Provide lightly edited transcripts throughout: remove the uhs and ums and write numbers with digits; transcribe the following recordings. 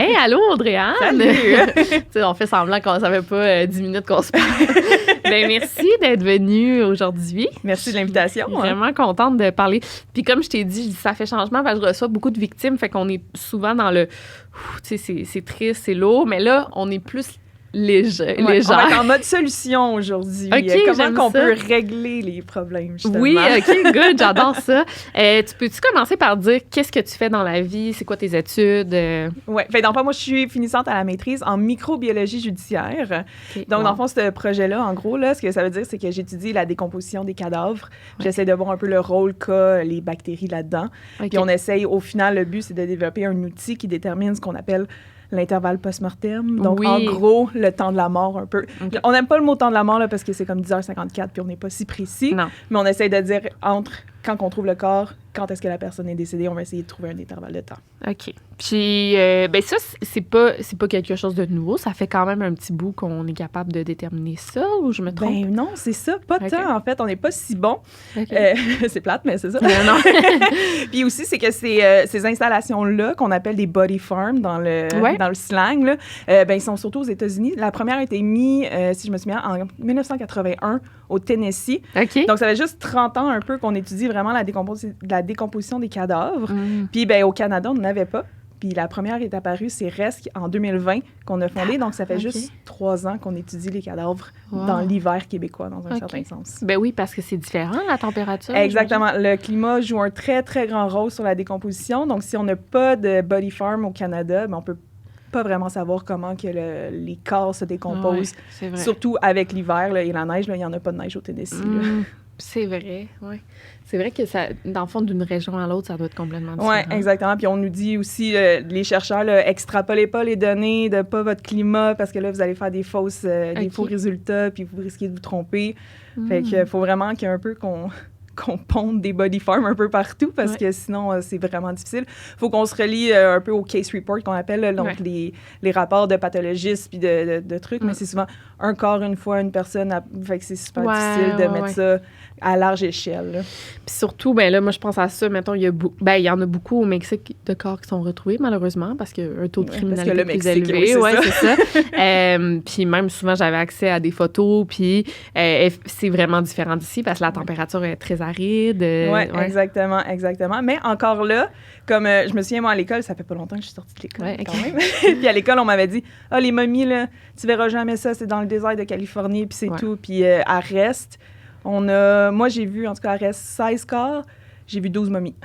Hey, allô, Audrey-Anne! Salut! On fait semblant qu'on ne savait pas 10 minutes qu'on se parle. Ben, merci d'être venue aujourd'hui. Merci de l'invitation. Je suis vraiment contente de parler. Puis comme je t'ai dit, ça fait changement parce que je reçois beaucoup de victimes, fait qu'on est souvent dans le... Tu sais, c'est triste, c'est lourd, mais là, on est plus légère. On va être en mode solution aujourd'hui. Okay, comment qu'on peut régler les problèmes, justement. Oui, OK, good, j'adore ça. Tu peux-tu commencer par dire qu'est-ce que tu fais dans la vie? C'est quoi tes études? Oui, dans le fond, moi, je suis finissante à la maîtrise en microbiologie judiciaire. Okay, donc, dans le fond, ce projet-là, en gros, là, ce que ça veut dire, c'est que j'étudie la décomposition des cadavres. Ouais. J'essaie de voir un peu le rôle qu'a les bactéries là-dedans. Okay. Puis on essaye, au final, le but, c'est de développer un outil qui détermine ce qu'on appelle l'intervalle post-mortem. Donc, en gros, le temps de la mort un peu. Okay. On n'aime pas le mot temps de la mort là, parce que c'est comme 10h54 puis on n'est pas si précis. Non. Mais on essaie de dire entre quand on trouve le corps, quand est-ce que la personne est décédée, on va essayer de trouver un intervalle de temps. OK. Puis, ben ça, c'est pas quelque chose de nouveau. Ça fait quand même un petit bout qu'on est capable de déterminer ça, ou je me trompe? Ben non, c'est ça. Pas tant, en fait. On n'est pas si bon. Okay. C'est plate, mais c'est ça. Non. Puis aussi, c'est que ces installations-là, qu'on appelle des body farms dans le slang, là, ben, ils sont surtout aux États-Unis. La première a été mise, si je me souviens, en 1981 au Tennessee. Okay. Donc, ça fait juste 30 ans un peu qu'on étudie vraiment la décomposition des cadavres. Puis, ben, au Canada, on n'en avait pas. Puis la première est apparue, c'est RESC en 2020 qu'on a fondé. Donc, ça fait juste 3 ans qu'on étudie les cadavres dans l'hiver québécois, dans un certain sens. Ben oui, parce que c'est différent, la température. Exactement. Le climat joue un très, très grand rôle sur la décomposition. Donc, si on n'a pas de body farm au Canada, ben, on peut pas vraiment savoir comment que les corps se décomposent. Surtout avec l'hiver là, et la neige. Il n'y en a pas de neige au Tennessee. C'est vrai, oui. C'est vrai que ça, dans le fond, d'une région à l'autre, ça doit être complètement différent. Oui, exactement. Puis on nous dit aussi, les chercheurs, là, extrapolez pas les données de pas votre climat parce que là, vous allez faire des faux résultats puis vous risquez de vous tromper. Fait qu'il faut vraiment qu'il y ait un peu qu'on ponde des body farms un peu partout parce que sinon, c'est vraiment difficile. Il faut qu'on se relie un peu au case report qu'on appelle, là, donc les rapports de pathologistes puis de trucs, mais c'est souvent un corps, une fois, une personne. Fait que c'est super difficile de mettre ça à large échelle. Là. Puis surtout, ben là, moi, je pense à ça, mettons, il y en a beaucoup au Mexique de corps qui sont retrouvés, malheureusement, parce qu'il y a un taux de criminalité plus élevé. Oui, c'est ça. Puis même, souvent, j'avais accès à des photos, puis c'est vraiment différent d'ici parce que la température est très aride. Oui, exactement. Mais encore là, comme je me souviens, moi, à l'école, ça fait pas longtemps que je suis sortie de l'école, quand même. Puis à l'école, on m'avait dit, les momies, là, tu verras jamais ça, c'est dans le désert de Californie, puis c'est tout. Puis à Rest, moi, j'ai vu, en tout cas, à Rest, 16 corps, j'ai vu 12 momies.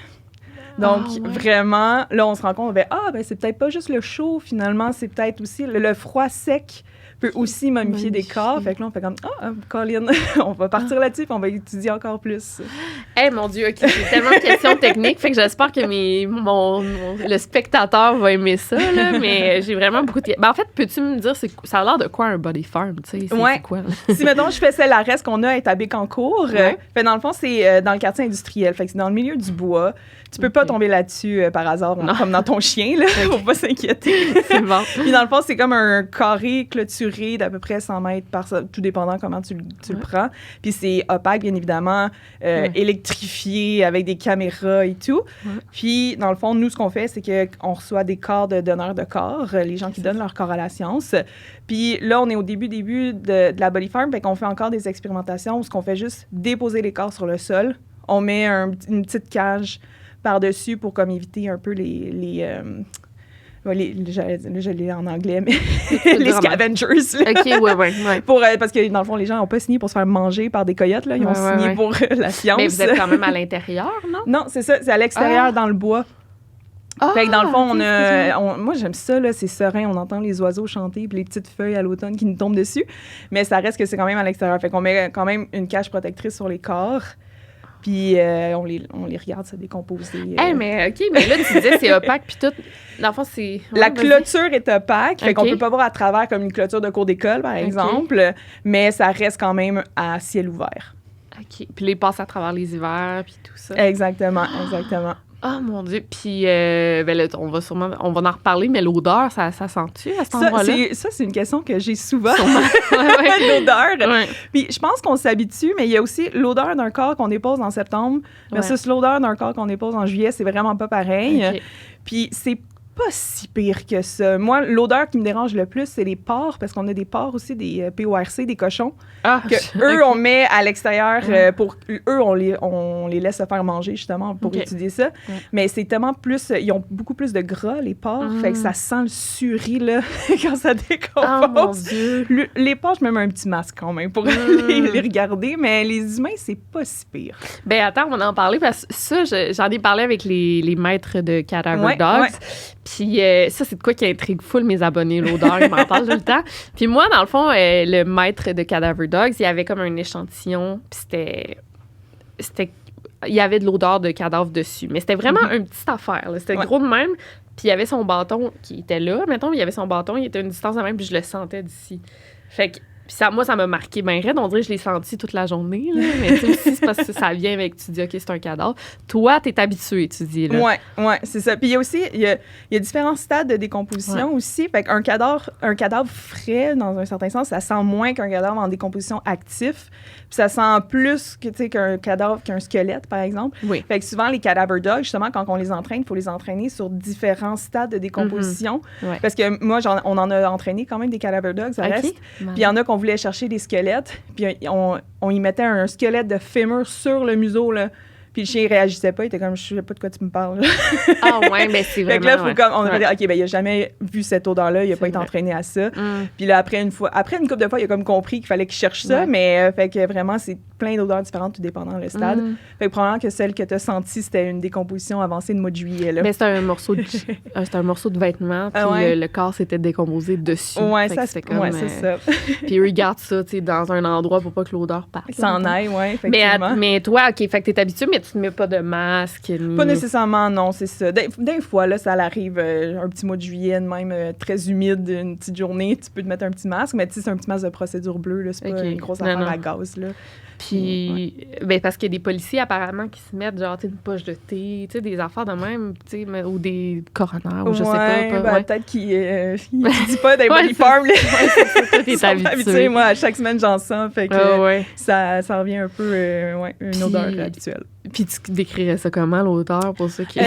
Donc, vraiment, là, on se rend compte, ben, c'est peut-être pas juste le chaud, finalement, c'est peut-être aussi le froid sec peut aussi momifier des corps. Fait que là, on fait comme, Colin, on va partir là-dessus, puis on va étudier encore plus. Mon Dieu, OK, c'est tellement de questions techniques, fait que j'espère que le spectateur va aimer ça, là, mais j'ai vraiment beaucoup de... Ben, en fait, peux-tu me dire, ça a l'air de quoi un body farm, tu sais? C'est quoi, là? Si, mettons, je fais celle à reste qu'on a à Bécancour, fait, dans le fond, c'est dans le quartier industriel, fait que c'est dans le milieu du bois. Tu peux pas tomber là-dessus par hasard, comme dans ton chien, là. Faut pas s'inquiéter. C'est bon. Puis dans le fond, c'est comme un carré clôturé d'à peu près 100 mètres tout dépendant comment tu le prends. Puis c'est opaque, bien évidemment, électrifié avec des caméras et tout. Puis dans le fond, nous, ce qu'on fait, c'est qu'on reçoit des corps de donneurs de corps, les gens qui donnent leur corps à la science. Puis là, on est au début de la body farm, fait qu'on fait encore des expérimentations où on fait juste déposer les corps sur le sol. On met une petite cage par-dessus pour comme éviter un peu je l'ai en anglais, mais les scavengers. OK, ouais. Parce que, dans le fond, les gens n'ont pas signé pour se faire manger par des coyotes. Là. Ils ont signé pour la science. Mais vous êtes quand même à l'intérieur, non? Non, c'est ça. C'est à l'extérieur, dans le bois. Fait que dans le fond, moi, j'aime ça, là, c'est serein. On entend les oiseaux chanter puis les petites feuilles à l'automne qui nous tombent dessus. Mais ça reste que c'est quand même à l'extérieur. Fait qu'on met quand même une cage protectrice sur les corps. Puis on les regarde se décomposer. Mais OK, mais là, tu disais c'est opaque, puis tout. Dans le fond, c'est... La clôture est opaque, fait qu'on peut pas voir à travers comme une clôture de cours d'école, par exemple, mais ça reste quand même à ciel ouvert. OK. Puis les passes à travers les hivers, puis tout ça. Exactement. Ah, mon Dieu. Puis, ben là, on va en reparler, mais l'odeur, ça sent-tu à cet endroit-là? Ça, c'est une question que j'ai souvent. L'odeur. Ouais. Puis, je pense qu'on s'habitue, mais il y a aussi l'odeur d'un corps qu'on dépose en septembre versus l'odeur d'un corps qu'on dépose en juillet. C'est vraiment pas pareil. Okay. Puis, c'est pas si pire que ça. Moi, l'odeur qui me dérange le plus, c'est les porcs, parce qu'on a des porcs aussi, des PORC, des cochons, eux, on met à l'extérieur pour... Eux, on les laisse se faire manger, justement, pour étudier ça. Mais c'est tellement plus... Ils ont beaucoup plus de gras, les porcs, fait que ça sent le suri, là, quand ça décompose. Oh, mon Dieu! Les porcs, je mets un petit masque, quand même, pour les regarder, mais les humains, c'est pas si pire. Ben attends, on va en parler, parce que ça, j'en ai parlé avec les maîtres de Cadaver Dogs. Puis ça, c'est de quoi qui intrigue full mes abonnés, l'odeur, ils m'en parlent tout le temps. Puis moi, dans le fond, le maître de Cadaver Dogs, il y avait comme un échantillon, puis c'était il y avait de l'odeur de cadavre dessus. Mais c'était vraiment une petite affaire, là. C'était gros de même. Puis il y avait son bâton qui était là, mettons, il y avait son bâton, il était à une distance de même, puis je le sentais d'ici. Fait que moi, ça m'a marqué bien raide. On dirait que je l'ai senti toute la journée. Là. Mais aussi, c'est parce que ça vient avec... Tu dis, OK, c'est un cadavre. Toi, t'es habitué, tu dis. Oui, c'est ça. Puis il y a aussi... Il y a différents stades de décomposition aussi. Fait qu'un cadavre frais, dans un certain sens, ça sent moins qu'un cadavre en décomposition actif. Puis ça sent plus qu'un cadavre, qu'un squelette, par exemple. Oui. Fait que souvent, les cadaver dogs, justement, quand on les entraîne, il faut les entraîner sur différents stades de décomposition. Parce que moi, on en a entraîné quand même des cadaver dogs, ça reste. Puis il y en a qu'on voulait chercher des squelettes, puis on y mettait un squelette de fémur sur le museau, là. Puis le chien, il réagissait pas. Il était comme, je sais pas de quoi tu me parles. Ah ouais, mais c'est vraiment... Fait que là, on a dit, OK, ben il a jamais vu cette odeur-là. Il a pas été entraîné à ça. Puis là, après une couple de fois, il a comme compris qu'il fallait qu'il cherche ça. Mais fait que vraiment, c'est plein d'odeurs différentes, tout dépendant le stade. Fait que probablement que celle que tu as sentie, c'était une décomposition avancée de mois de juillet, là. Mais c'était un morceau de vêtement. Puis le corps s'était décomposé dessus. Ouais, ça, c'est comme... Ouais, c'est ça. Puis regarde ça, tu sais, dans un endroit pour pas que l'odeur parte. S'en aille, ouais, effectivement. Mais toi, OK, fait que t'es habitué, mais tu ne mets pas de masque. Pas nécessairement, non, c'est ça. Des fois, là, ça arrive un petit mois de juillet, même très humide, une petite journée, tu peux te mettre un petit masque, mais tu sais, c'est un petit masque de procédure bleue, là, c'est pas une grosse affaire à gaz, là. Puis, ben, parce qu'il y a des policiers, apparemment, qui se mettent, genre, une poche de thé, tu sais, des affaires de même, tu sais, ou des coroners, ou je sais pas. Peut-être qu'il dit pas des body farm, là. T'es habitué. Moi, à chaque semaine, j'en sens, fait que ça revient un peu, une odeur habituelle. Puis tu décrirais ça comment, l'odeur, pour ceux qui...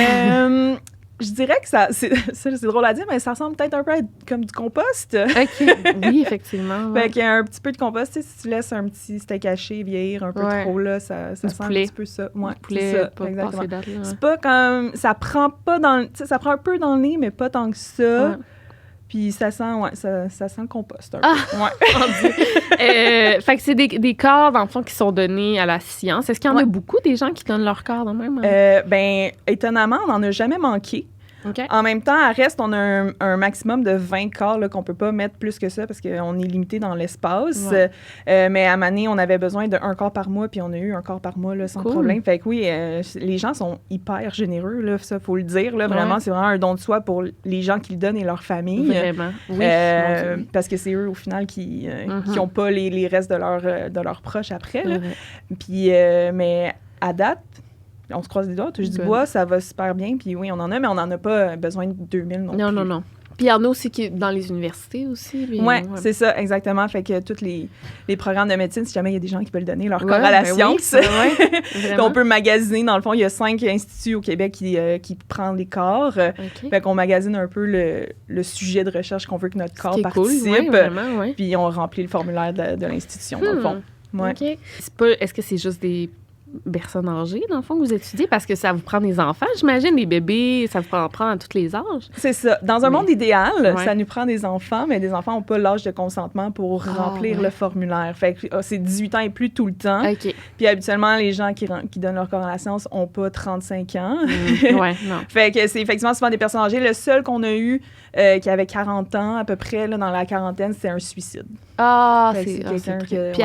Je dirais que c'est drôle à dire, mais ça ressemble peut-être un peu à comme du compost. OK. Oui, effectivement. Fait qu'il y a un petit peu de compost. Tu sais, si tu laisses un petit steak haché vieillir un peu trop, là, ça sent un petit peu ça. Ouais, c'est ça, exactement. C'est pas comme... Ça prend pas dans... Tu sais, ça prend un peu dans le nez, mais pas tant que ça. Ouais. Puis ça sent, ça sent le compost un peu. Fait que c'est des corps, dans le fond, qui sont donnés à la science. Est-ce qu'il y en a beaucoup des gens qui donnent leur corps de même? Ben, étonnamment, on n'en a jamais manqué. Okay. En même temps, à Reste, on a un maximum de 20 corps là, qu'on peut pas mettre plus que ça parce qu'on est limité dans l'espace. Mais à Mané, on avait besoin d'un corps par mois, puis on a eu un corps par mois là, sans problème. Fait que oui, les gens sont hyper généreux, là, ça, faut le dire. Là, vraiment, c'est vraiment un don de soi pour les gens qui le donnent et leur famille. Vraiment, oui. Parce que c'est eux, au final, qui n'ont pas les restes de leurs proches après. Là. Puis, mais à date, on se croise les doigts, touche du bois, ça va super bien. Puis oui, on en a, mais on n'en a pas besoin de 2000 non plus. Non. Puis il y en a aussi qui dans les universités aussi. Oui, c'est ça, exactement. Fait que tous les programmes de médecine, si jamais il y a des gens qui veulent donner leur corps à la science, on peut magasiner. Dans le fond, il y a 5 instituts au Québec qui prennent les corps. Fait qu'on magasine un peu le sujet de recherche qu'on veut que notre corps participe. Cool. Vraiment, puis on remplit le formulaire de l'institution, dans le fond. OK. Est-ce que c'est juste des personnes âgées, dans le fond, que vous étudiez? Parce que ça vous prend des enfants, j'imagine, des bébés, ça vous prend à tous les âges. C'est ça. Dans un monde idéal, ça nous prend des enfants, mais les enfants n'ont pas l'âge de consentement pour remplir le formulaire. Fait que c'est 18 ans et plus tout le temps. Puis habituellement, les gens qui donnent leur corps à la science n'ont pas 35 ans. Non. Fait que c'est effectivement souvent des personnes âgées. Le seul qu'on a eu qui avait 40 ans, à peu près, là, dans la quarantaine, c'est un suicide. C'est quelqu'un que... Puis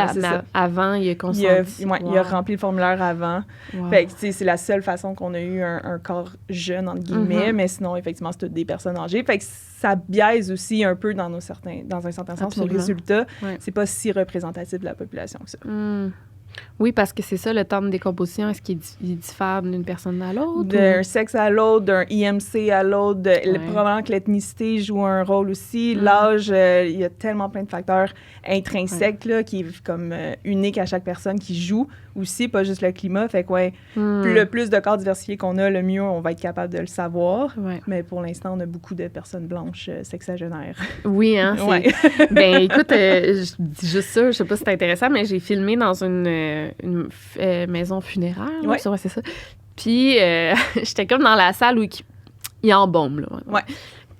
avant, il a consenti. Il a rempli le formulaire avant. Fait que, c'est la seule façon qu'on a eu un corps jeune, entre guillemets, mais sinon, effectivement, c'est toutes des personnes âgées. Fait que ça biaise aussi un peu dans un certain sens nos résultats. C'est pas si représentatif de la population que ça. Oui, parce que c'est ça, le temps de décomposition, est-ce qu'il diffère d'une personne à l'autre? D'un sexe à l'autre, d'un IMC à l'autre. Probablement que l'ethnicité joue un rôle aussi. L'âge, il y a tellement plein de facteurs intrinsèques là, qui est comme unique à chaque personne qui joue aussi, pas juste le climat. Fait que, le plus de corps diversifiés qu'on a, le mieux on va être capable de le savoir. Ouais. Mais pour l'instant, on a beaucoup de personnes blanches sexagénaires. Oui, hein? Ben écoute, je dis juste ça, je sais pas si c'est intéressant, mais j'ai filmé dans une maison funéraire. Ouais, c'est ça. Puis, j'étais comme dans la salle où il embaume, là. Ouais.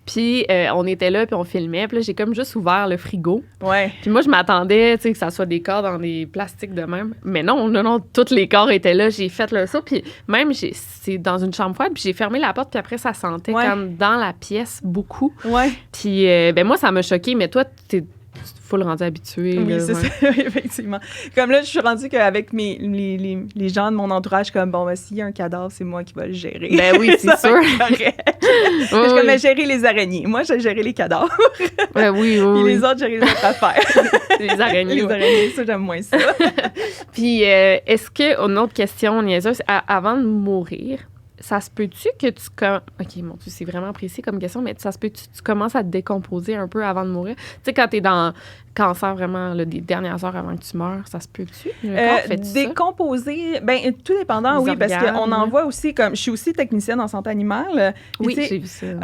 Puis, on était là, puis on filmait. Puis là, j'ai comme juste ouvert le frigo. Ouais. Puis moi, je m'attendais, tu sais, que ça soit des corps dans des plastiques de même. Mais non, tous les corps étaient là. J'ai fait le saut. Puis même, c'est dans une chambre froide. Puis j'ai fermé la porte. Puis après, ça sentait comme dans la pièce beaucoup. Ouais. Puis, ben moi, ça m'a choqué. Mais toi, t'es full rendu habitué. Oui, là, c'est ça, effectivement. Comme là, je suis rendue qu'avec les gens de mon entourage, comme, bon, s'il y a un cadavre, c'est moi qui vais le gérer. Ben oui, c'est sûr. Je suis comme, gérer les araignées. Moi, j'ai géré les cadavres. Ben oui. Puis les autres, gérer les autres affaires. Les araignées. Les araignées, ça, j'aime moins ça. Puis, est-ce que, une autre question niaiseuse, avant de mourir, ça se peut-tu que OK, mon Dieu, c'est vraiment précis comme question, mais ça se peut-tu que tu commences à te décomposer un peu avant de mourir? Tu sais, quand t'es dans cancer vraiment, là, des dernières heures avant que tu meurs, ça se peut-tu? Décomposer, bien, tout dépendant, oui, parce qu'on en voit aussi, comme je suis aussi technicienne en santé animale. Oui, j'ai vu ça. Tu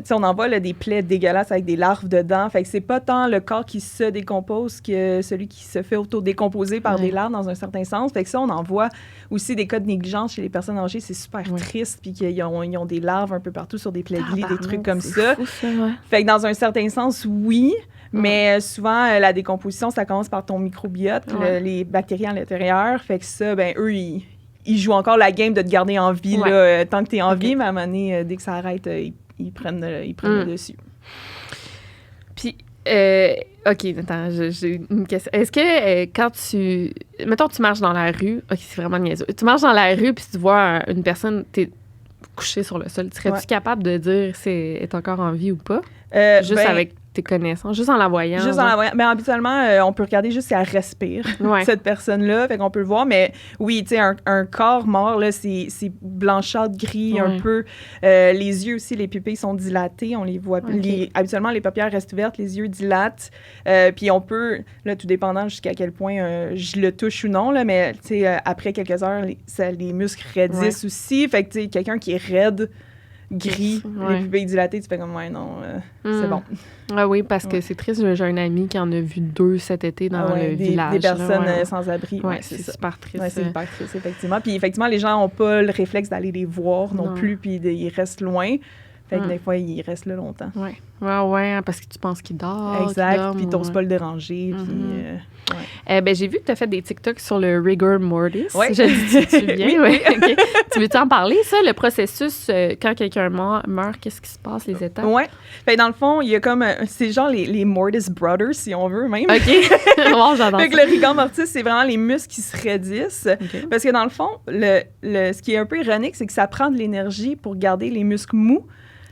sais, on en voit là, des plaies dégueulasses avec des larves dedans. Fait que c'est pas tant le corps qui se décompose que celui qui se fait auto-décomposer par des larves dans un certain sens. Fait que ça, on en voit aussi des cas de négligence chez les personnes âgées. C'est super triste, puis qu'ils ont des larves un peu partout sur des plaies de lit, des trucs comme ça. Fait que dans un certain sens, oui. Mais souvent, la décomposition, ça commence par ton microbiote, les bactéries à l'intérieur. Fait que ça, ben eux, ils jouent encore la game de te garder en vie là, tant que tu es en vie, mais à un moment donné, dès que ça arrête, ils prennent le dessus. Puis, OK, attends, j'ai une question. Est-ce que quand mettons, tu marches dans la rue, OK, c'est vraiment niaiseux. Tu marches dans la rue, puis tu vois une personne, t'es couché sur le sol. Serais-tu capable de dire si elle est encore en vie ou pas? Juste avec tes connaissances, juste en la voyant. Juste en la voyant. Mais habituellement, on peut regarder juste si elle respire, cette personne-là. Fait qu'on peut le voir. Mais oui, tu sais, un corps mort, là, c'est blanchâtre, gris, un peu. Les yeux aussi, les pupilles sont dilatées. On les voit. Habituellement, les paupières restent ouvertes, les yeux dilatent. Puis on peut, là, tout dépendant jusqu'à quel point je le touche ou non, là, mais tu sais, après quelques heures, les muscles raidissent aussi. Fait que, tu sais, quelqu'un qui est raide, gris, les pupilles dilatées, tu fais comme, non, c'est bon. Ah oui, parce que c'est triste. J'ai un ami qui en a vu 2 cet été dans le village. Des personnes sans abri. Oui, c'est super triste. C'est super triste, effectivement. Puis effectivement, les gens n'ont pas le réflexe d'aller les voir non plus, puis ils restent loin. Fait que des fois, ils restent là longtemps. Oui, parce que tu penses qu'il dort. Exact, puis tu n'oses pas le déranger. Ben, j'ai vu que tu as fait des TikTok sur le rigor mortis. Oui. Je dis-tu bien? Oui. Okay. Tu veux t'en parler, ça, le processus, quand quelqu'un meurt, qu'est-ce qui se passe, les étapes? Oui. Fait dans le fond, il y a comme... c'est genre les Mortis Brothers, si on veut, même. OK. Wow, j'adore ça. Fait que le rigor mortis, c'est vraiment les muscles qui se raidissent. Okay. Parce que dans le fond, ce qui est un peu ironique, c'est que ça prend de l'énergie pour garder les muscles mous.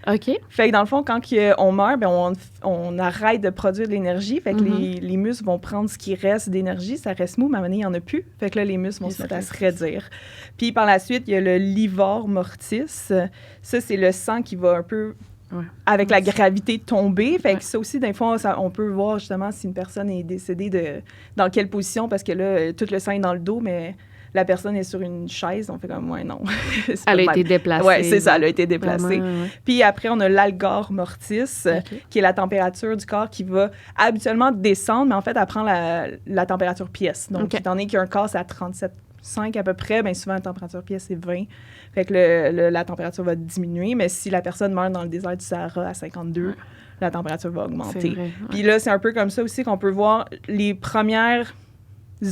OK. Fait que dans le fond, quand on meurt, ben on arrête de produire de l'énergie. Fait que les muscles vont prendre ce qui reste d'énergie. Ça reste mou, mais à un moment donné, il n'y en a plus. Fait que là, les muscles vont se mettre à se raidir. Puis par la suite, il y a le livor mortis. Ça, c'est le sang qui va un peu, avec la gravité, tomber. Fait que ça aussi, des fois, on peut voir justement si une personne est décédée dans quelle position, parce que là, tout le sang est dans le dos, mais... la personne est sur une chaise, on fait comme, non. Elle a été déplacée. Oui, c'est ça, elle a été déplacée. Vraiment, Puis après, on a l'algor mortis, qui est la température du corps qui va habituellement descendre, mais en fait, elle prend la température pièce. Donc, étant donné qu'un corps, c'est à 37,5 à peu près, bien souvent, la température pièce, c'est 20. Fait que la température va diminuer, mais si la personne meurt dans le désert du Sahara à 52, la température va augmenter. Puis là, c'est un peu comme ça aussi qu'on peut voir les premières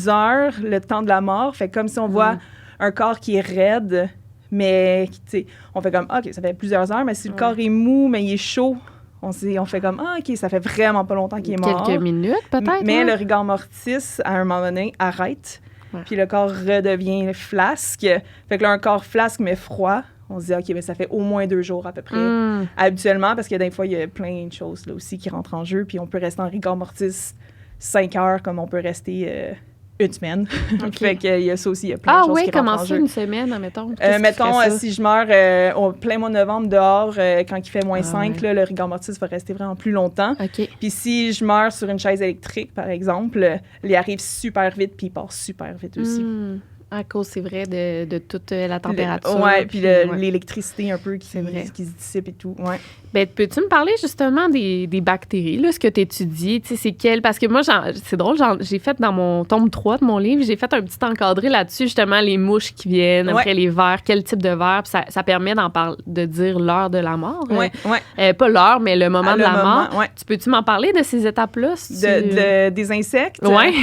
heures, le temps de la mort. Fait comme si on voit un corps qui est raide, mais tu sais, on fait comme, OK, ça fait plusieurs heures, mais si le corps est mou, mais il est chaud, on fait comme, OK, ça fait vraiment pas longtemps qu'il est mort. Quelques minutes, peut-être. Mais le rigor mortis, à un moment donné, arrête. Puis le corps redevient flasque. Fait que là, un corps flasque, mais froid, on se dit, OK, mais ça fait au moins 2 jours à peu près. Habituellement, parce que des fois, il y a plein de choses là aussi qui rentrent en jeu, puis on peut rester en rigor mortis 5 heures, comme on peut rester une semaine. Fait qu'il y a ça aussi, il y a plein de choses qui rentrent en jeu. Ah oui, comment ça, une semaine, admettons? Mettons, si je meurs au plein mois de novembre dehors, quand il fait moins 5, là, le rigor mortis va rester vraiment plus longtemps. Puis si je meurs sur une chaise électrique, par exemple, il arrive super vite, puis il part super vite aussi. À cause, c'est vrai, de toute la température. Oui, puis l'électricité un peu qui se dissipe et tout. Ouais. Ben, peux-tu me parler justement des bactéries, là, ce que tu étudies? Tu sais, c'est quelles? Parce que moi, c'est drôle, j'ai fait dans mon tome 3 de mon livre, j'ai fait un petit encadré là-dessus, justement, les mouches qui viennent, après les vers, quel type de vers. Puis ça permet de dire l'heure de la mort. Pas l'heure, mais le moment de la mort. Ouais. Peux-tu m'en parler de ces étapes-là? Des insectes? Oui.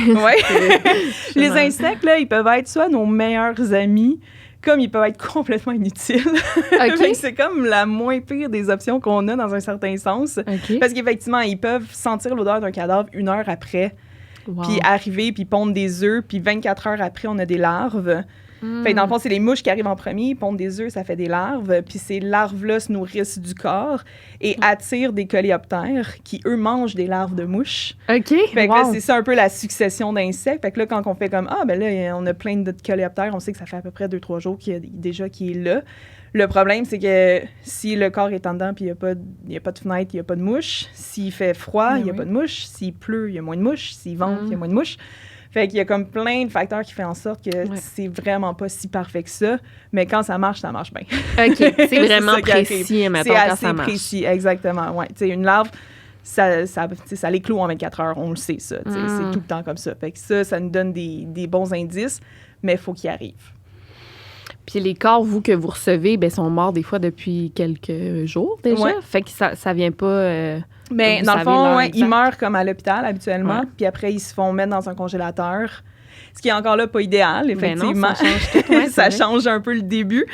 Les insectes, là, ils peuvent être soit nos meilleurs amis, comme ils peuvent être complètement inutiles. C'est comme la moins pire des options qu'on a dans un certain sens. Parce qu'effectivement, ils peuvent sentir l'odeur d'un cadavre 1 heure après, puis arriver, puis pondre des œufs, puis 24 heures après, on a des larves. Fait que dans le fond, c'est les mouches qui arrivent en premier, pondent des œufs, ça fait des larves, puis ces larves-là se nourrissent du corps et attirent des coléoptères qui, eux, mangent des larves de mouches. Fait que là, c'est ça un peu la succession d'insectes. Fait que là, quand on fait comme, ben là, on a plein de coléoptères, on sait que ça fait à peu près 2-3 jours qu'il y a déjà qui est là. Le problème, c'est que si le corps est en dedans puis il n'y a pas de fenêtre, il n'y a pas de mouches. S'il fait froid, il n'y a pas de mouches. S'il pleut, il y a moins de mouches. S'il vente, il y a moins de mouches. Fait qu'il y a comme plein de facteurs qui font en sorte que c'est vraiment pas si parfait que ça. Mais quand ça marche bien. OK. C'est vraiment précis, mettons, quand ça marche. C'est assez précis, exactement. Ouais. Tu sais, une larve, ça l'éclot en 24 heures. On le sait, ça. C'est tout le temps comme ça. Fait que ça nous donne des bons indices, mais il faut qu'il arrive. Puis les corps, vous, que vous recevez, sont morts des fois depuis quelques jours déjà. Fait que ça vient pas... Mais dans le fond, ils meurent comme à l'hôpital habituellement. Puis après, ils se font mettre dans un congélateur. Ce qui est encore là pas idéal, effectivement. Non, ça change tout. Ça change un peu le début.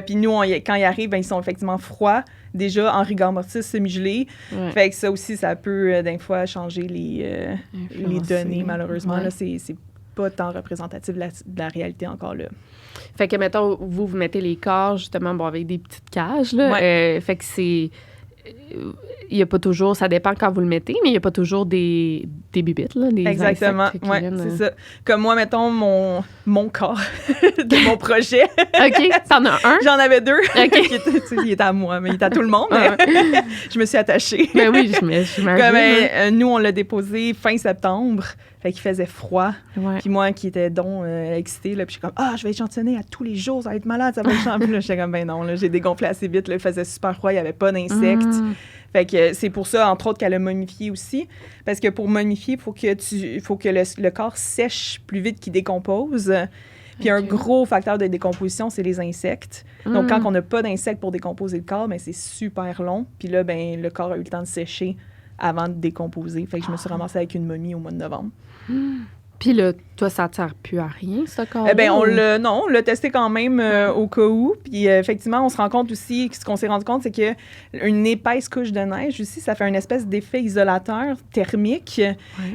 Puis nous, quand ils arrivent, ils sont effectivement froids. Déjà, en rigor mortis, semi-gelés. Fait que ça aussi, ça peut, des fois, changer les données, malheureusement. Là, c'est pas tant représentatif de la réalité encore là. Fait que, mettons, vous mettez les corps, justement, avec des petites cages, là. Fait que c'est... Il n'y a pas toujours... Ça dépend quand vous le mettez, mais il n'y a pas toujours des bibites, là, des exactement. Insectes qui viennent, c'est ça. Comme moi, mettons, mon corps de mon projet. OK. T'en as un? J'en avais 2. OK. Il est à moi, mais il est à tout le monde. Je me suis attachée. Ben oui, j'imagine. Nous, on l'a déposé fin septembre. Fait qu'il faisait froid. Puis moi, qui étais excitée, là, puis je suis comme, je vais échantillonner à tous les jours, ça va être malade, ça va être champion. Là, j'étais comme, ben non, là, j'ai dégonflé assez vite, là, il faisait super froid, il n'y avait pas d'insectes. Fait que c'est pour ça, entre autres, qu'elle a momifié aussi. Parce que pour momifier, il faut que le corps sèche plus vite qu'il décompose. Puis un gros facteur de décomposition, c'est les insectes. Donc, quand on n'a pas d'insectes pour décomposer le corps, c'est super long. Puis là, le corps a eu le temps de sécher avant de décomposer. Fait que je me suis ramassée avec une momie au mois de novembre. Puis là, toi, ça ne sert plus à rien, ce corps-là? On l'a testé quand même au cas où. Puis effectivement, on se rend compte aussi, ce qu'on s'est rendu compte, c'est qu'une épaisse couche de neige aussi, ça fait une espèce d'effet isolateur thermique.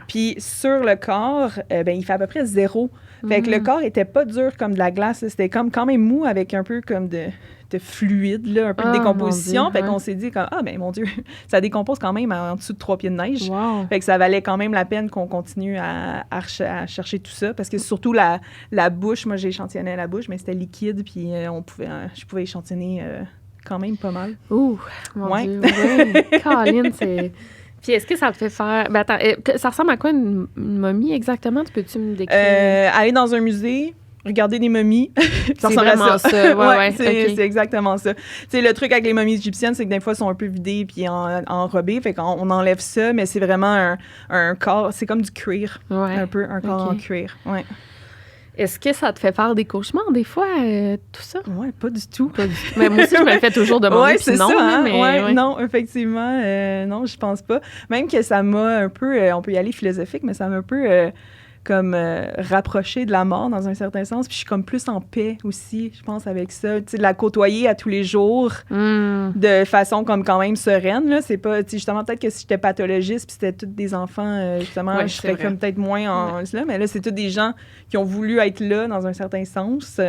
Puis sur le corps, il fait à peu près 0. Fait que le corps était pas dur comme de la glace. Là. C'était comme quand même mou avec un peu comme de fluide, là, un peu de décomposition. Fait qu'on s'est dit, mon Dieu, ça décompose quand même en dessous de 3 pieds de neige. Fait que ça valait quand même la peine qu'on continue à chercher tout ça. Parce que surtout la bouche, moi j'ai échantillonné la bouche, mais c'était liquide, puis je pouvais échantillonner quand même pas mal. Ouh, mon Dieu, Caroline, c'est... Puis est-ce que ça te fait faire... attends, ça ressemble à quoi une momie exactement? Peux-tu me décrire? Aller dans un musée, regarder des momies. Ça ressemble à ça. C'est exactement ça. Tu sais, le truc avec les momies égyptiennes, c'est que des fois, elles sont un peu vidées puis enrobées. Fait qu'on enlève ça, mais c'est vraiment un corps... C'est comme du cuir. Un peu, un corps en cuir. Est-ce que ça te fait faire des cauchemars, des fois, tout ça? Oui, pas du tout. Mais moi aussi, je me le fais toujours demander, puis non. Ça, hein? Non, effectivement, non, je pense pas. Même que ça m'a un peu, on peut y aller philosophique, mais ça m'a un peu comme rapproché de la mort dans un certain sens. Puis je suis comme plus en paix aussi, je pense, avec ça. Tu sais, de la côtoyer à tous les jours de façon comme quand même sereine, là. C'est pas, tu sais, justement, peut-être que si j'étais pathologiste puis c'était tous des enfants, justement, je serais comme peut-être moins en là. Mais là, c'est tous des gens qui ont voulu être là dans un certain sens.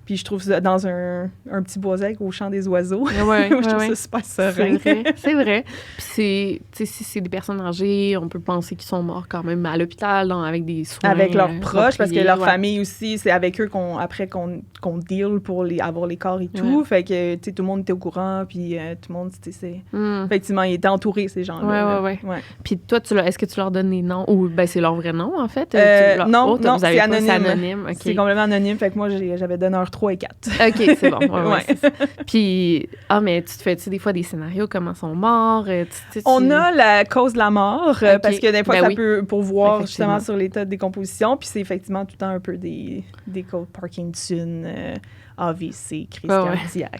Puis je trouve ça dans un petit boisec au chant des oiseaux. Je trouve ça super serein. C'est vrai. Puis si c'est des personnes âgées, on peut penser qu'ils sont morts quand même à l'hôpital, avec des soins. Avec leurs proches, parce que leur famille aussi, c'est avec eux qu'on deal pour avoir les corps et tout. Fait que, tu sais, tout le monde était au courant, puis tout le monde, effectivement, ils étaient entourés, ces gens-là. Ouais. Puis toi, est-ce que tu leur donnes des noms? Ou c'est leur vrai nom, en fait? Non, c'est anonyme. C'est anonyme. Okay. C'est complètement anonyme. Fait que moi, j'avais donneur 3 et 4. OK, c'est bon. C'est ça. Puis, mais tu te fais-tu des fois des scénarios, comment ils sont morts? On a la cause de la mort, parce que des fois, ça peut, pour voir justement sur l'état de décomposition, puis c'est effectivement tout le temps un peu des codes Parkinson, AVC, crise cardiaque.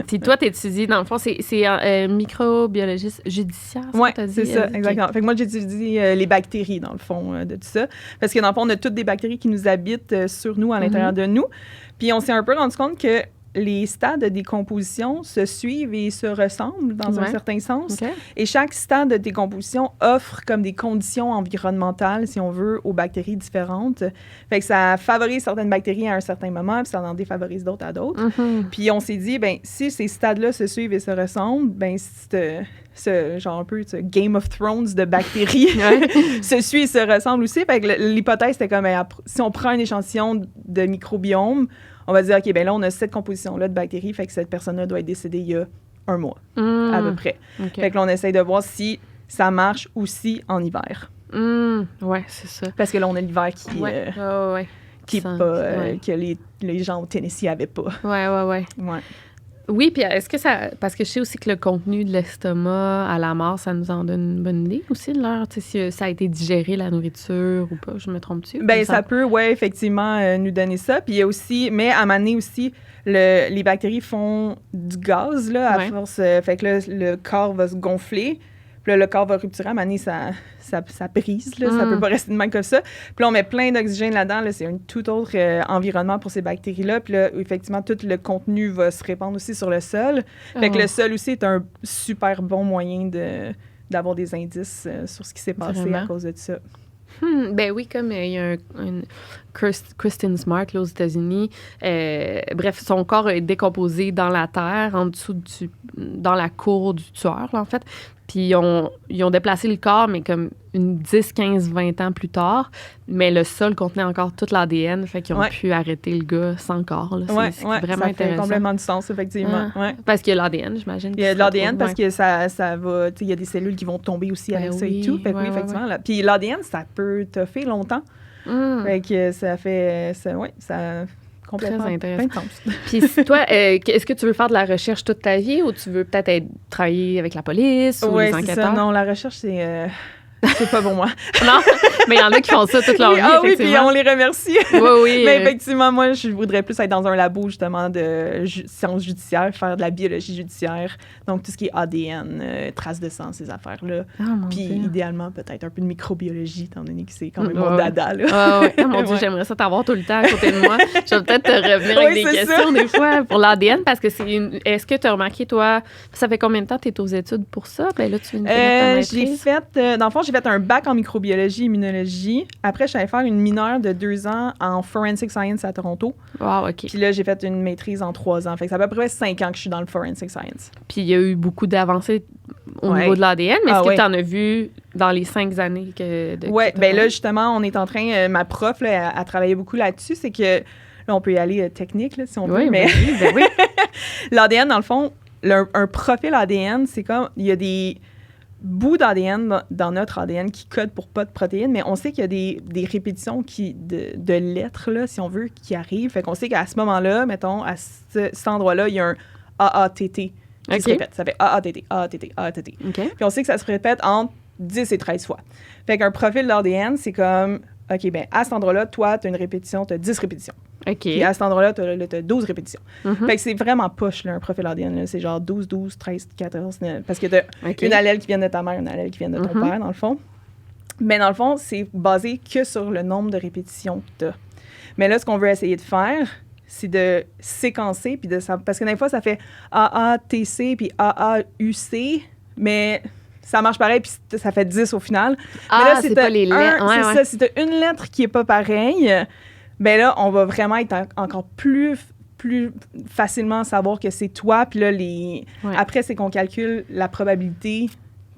Puis toi, tu étudies, dans le fond, c'est microbiologiste judiciaire, Oui, c'est ça, exactement. Fait que moi, j'étudie les bactéries, dans le fond, de tout ça. Parce que dans le fond, on a toutes des bactéries qui nous habitent sur nous, à l'intérieur de nous. Puis on s'est un peu rendu compte que les stades de décomposition se suivent et se ressemblent dans un certain sens. Okay. Et chaque stade de décomposition offre comme des conditions environnementales, si on veut, aux bactéries différentes. Fait que ça favorise certaines bactéries à un certain moment, puis ça en défavorise d'autres à d'autres. Puis on s'est dit, ben si ces stades-là se suivent et se ressemblent, ben ce genre un peu ce Game of Thrones de bactéries se suit et se ressemble aussi. Fait que l'hypothèse, c'était comme, si on prend un échantillon de microbiome, on va dire, OK, ben là, on a cette composition-là de bactéries, fait que cette personne-là doit être décédée il y a 1 mois, à peu près. Okay. Fait que là, on essaye de voir si ça marche aussi en hiver. Oui, c'est ça. Parce que là, on a l'hiver qui est pas... que les gens au Tennessee n'avaient pas. Ouais. Oui, puis est-ce que ça... Parce que je sais aussi que le contenu de l'estomac à la mort, ça nous en donne une bonne idée aussi de l'heure, tu sais, si ça a été digéré, la nourriture ou pas, je me trompe-tu? Bien, ça peut, effectivement, nous donner ça. Puis il y a aussi... Mais à un moment donné aussi, les bactéries font du gaz, là, à force. Fait que là, le corps va se gonfler. Puis là, le corps va rupturer. À un moment donné, ça brise, là. Ça peut pas rester de même comme ça. Puis là, on met plein d'oxygène là-dedans. Là, c'est un tout autre environnement pour ces bactéries-là. Puis là, effectivement, tout le contenu va se répandre aussi sur le sol. Fait que le sol aussi est un super bon moyen d'avoir des indices sur ce qui s'est passé à cause de ça. Ben oui, comme il y a Kristen Smart là, aux États-Unis. Bref, son corps est décomposé dans la terre, en dessous dans la cour du tueur, là, en fait. Puis ils ont déplacé le corps, mais comme 10, 15, 20 ans plus tard. Mais le sol contenait encore tout l'ADN, fait qu'ils ont pu arrêter le gars sans corps. Là. C'est vraiment intéressant. Ça fait complètement du sens, effectivement. Parce qu'il y a l'ADN, j'imagine. Il y a de l'ADN parce que ça va... Il y a des cellules qui vont tomber aussi avec ça et tout. Fait que effectivement. Là. Puis l'ADN, ça peut toffer longtemps. Fait que ça fait... ça complètement très intéressant. Puis toi, est-ce que tu veux faire de la recherche toute ta vie ou tu veux peut-être travailler avec la police ou les enquêteurs? Oui, c'est ça. Non, la recherche, c'est pas pour moi. Non, mais il y en a qui font ça toute leur vie, oui, puis on les remercie. Oui. Mais effectivement, moi, je voudrais plus être dans un labo, justement, de sciences judiciaires, faire de la biologie judiciaire. Donc, tout ce qui est ADN, traces de sang, ces affaires-là. Puis, idéalement, peut-être un peu de microbiologie, étant donné que c'est quand même mon dada, là. Mon Dieu, j'aimerais ça t'avoir tout le temps à côté de moi. Je vais peut-être te revenir avec des questions, des fois, pour l'ADN, parce que Est-ce que tu as remarqué, toi, ça fait combien de temps que tu es aux études pour ça? Ben là, tu viens de finir ta maîtrise. Dans le fond, j'ai fait un bac en microbiologie et immunologie. Après, je suis allée faire une mineure de 2 ans en forensic science à Toronto. Wow, OK. Puis là, j'ai fait une maîtrise en 3 ans. Fait que ça fait à peu près 5 ans que je suis dans le forensic science. Puis il y a eu beaucoup d'avancées au niveau de l'ADN, mais est-ce que tu en as vu dans les 5 années que... Oui, bien là, justement, on est en train... ma prof, là, a travaillé beaucoup là-dessus. C'est que... Là, on peut y aller technique, là, si on peut, mais... oui. L'ADN, dans le fond, un profil ADN, c'est comme... Il y a des... bouts d'ADN dans notre ADN qui codent pour pas de protéines, mais on sait qu'il y a des répétitions de lettres, là, si on veut, qui arrivent. Fait qu'on sait qu'à ce moment-là, mettons, à cet endroit-là, il y a un AATT qui se répète. Ça fait AATT, AATT, AATT. Puis on sait que ça se répète entre 10 et 13 fois. Fait qu'un profil d'ADN, c'est comme, OK, bien, à cet endroit-là, toi, tu as une répétition, tu as 10 répétitions. Puis à cet endroit-là, tu as 12 répétitions. Fait que c'est vraiment poche, là, un profil ADN. Là. C'est genre 12, 12, 13, 14. Parce que tu as une allèle qui vient de ta mère, une allèle qui vient de ton père, dans le fond. Mais dans le fond, c'est basé que sur le nombre de répétitions que tu as. Mais là, ce qu'on veut essayer de faire, c'est de séquencer. Puis parce que des fois, ça fait AATC puis AAUC, mais ça marche pareil, puis ça fait 10 au final. Ah, mais là, c'est pas les lettres. C'est ça. Si tu as une lettre qui n'est pas pareille, ben là, on va vraiment être encore plus facilement savoir que c'est toi. Puis là, après, c'est qu'on calcule la probabilité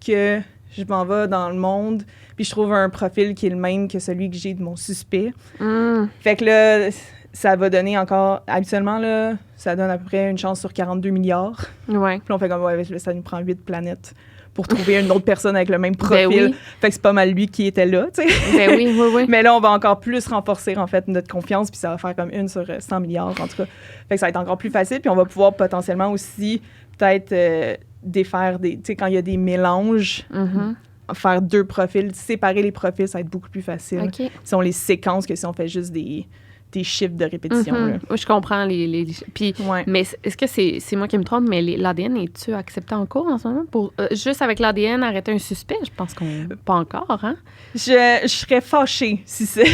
que je m'en vais dans le monde, puis je trouve un profil qui est le même que celui que j'ai de mon suspect. Fait que là, ça va donner encore... Habituellement, là, ça donne à peu près une chance sur 42 milliards. Ouais. Puis on fait comme, ouais, ça nous prend 8 planètes pour trouver une autre personne avec le même profil. Ben oui. Fait que c'est pas mal lui qui était là, tu sais. Ben oui. Mais là, on va encore plus renforcer, en fait, notre confiance, puis ça va faire comme 1 sur 100 milliards, en tout cas. Fait que ça va être encore plus facile, puis on va pouvoir potentiellement aussi peut-être défaire des... Tu sais, quand il y a des mélanges, faire 2 profils, séparer les profils, ça va être beaucoup plus facile. Okay. Si on les séquence que si on fait juste des chiffres de répétition. Là. Je comprends les puis mais est-ce que c'est moi qui me trompe, mais l'ADN, es-tu accepté en cours en ce moment pour juste avec l'ADN arrêter un suspect? Je pense qu'on pas encore, hein? Je serais fâchée si c'est...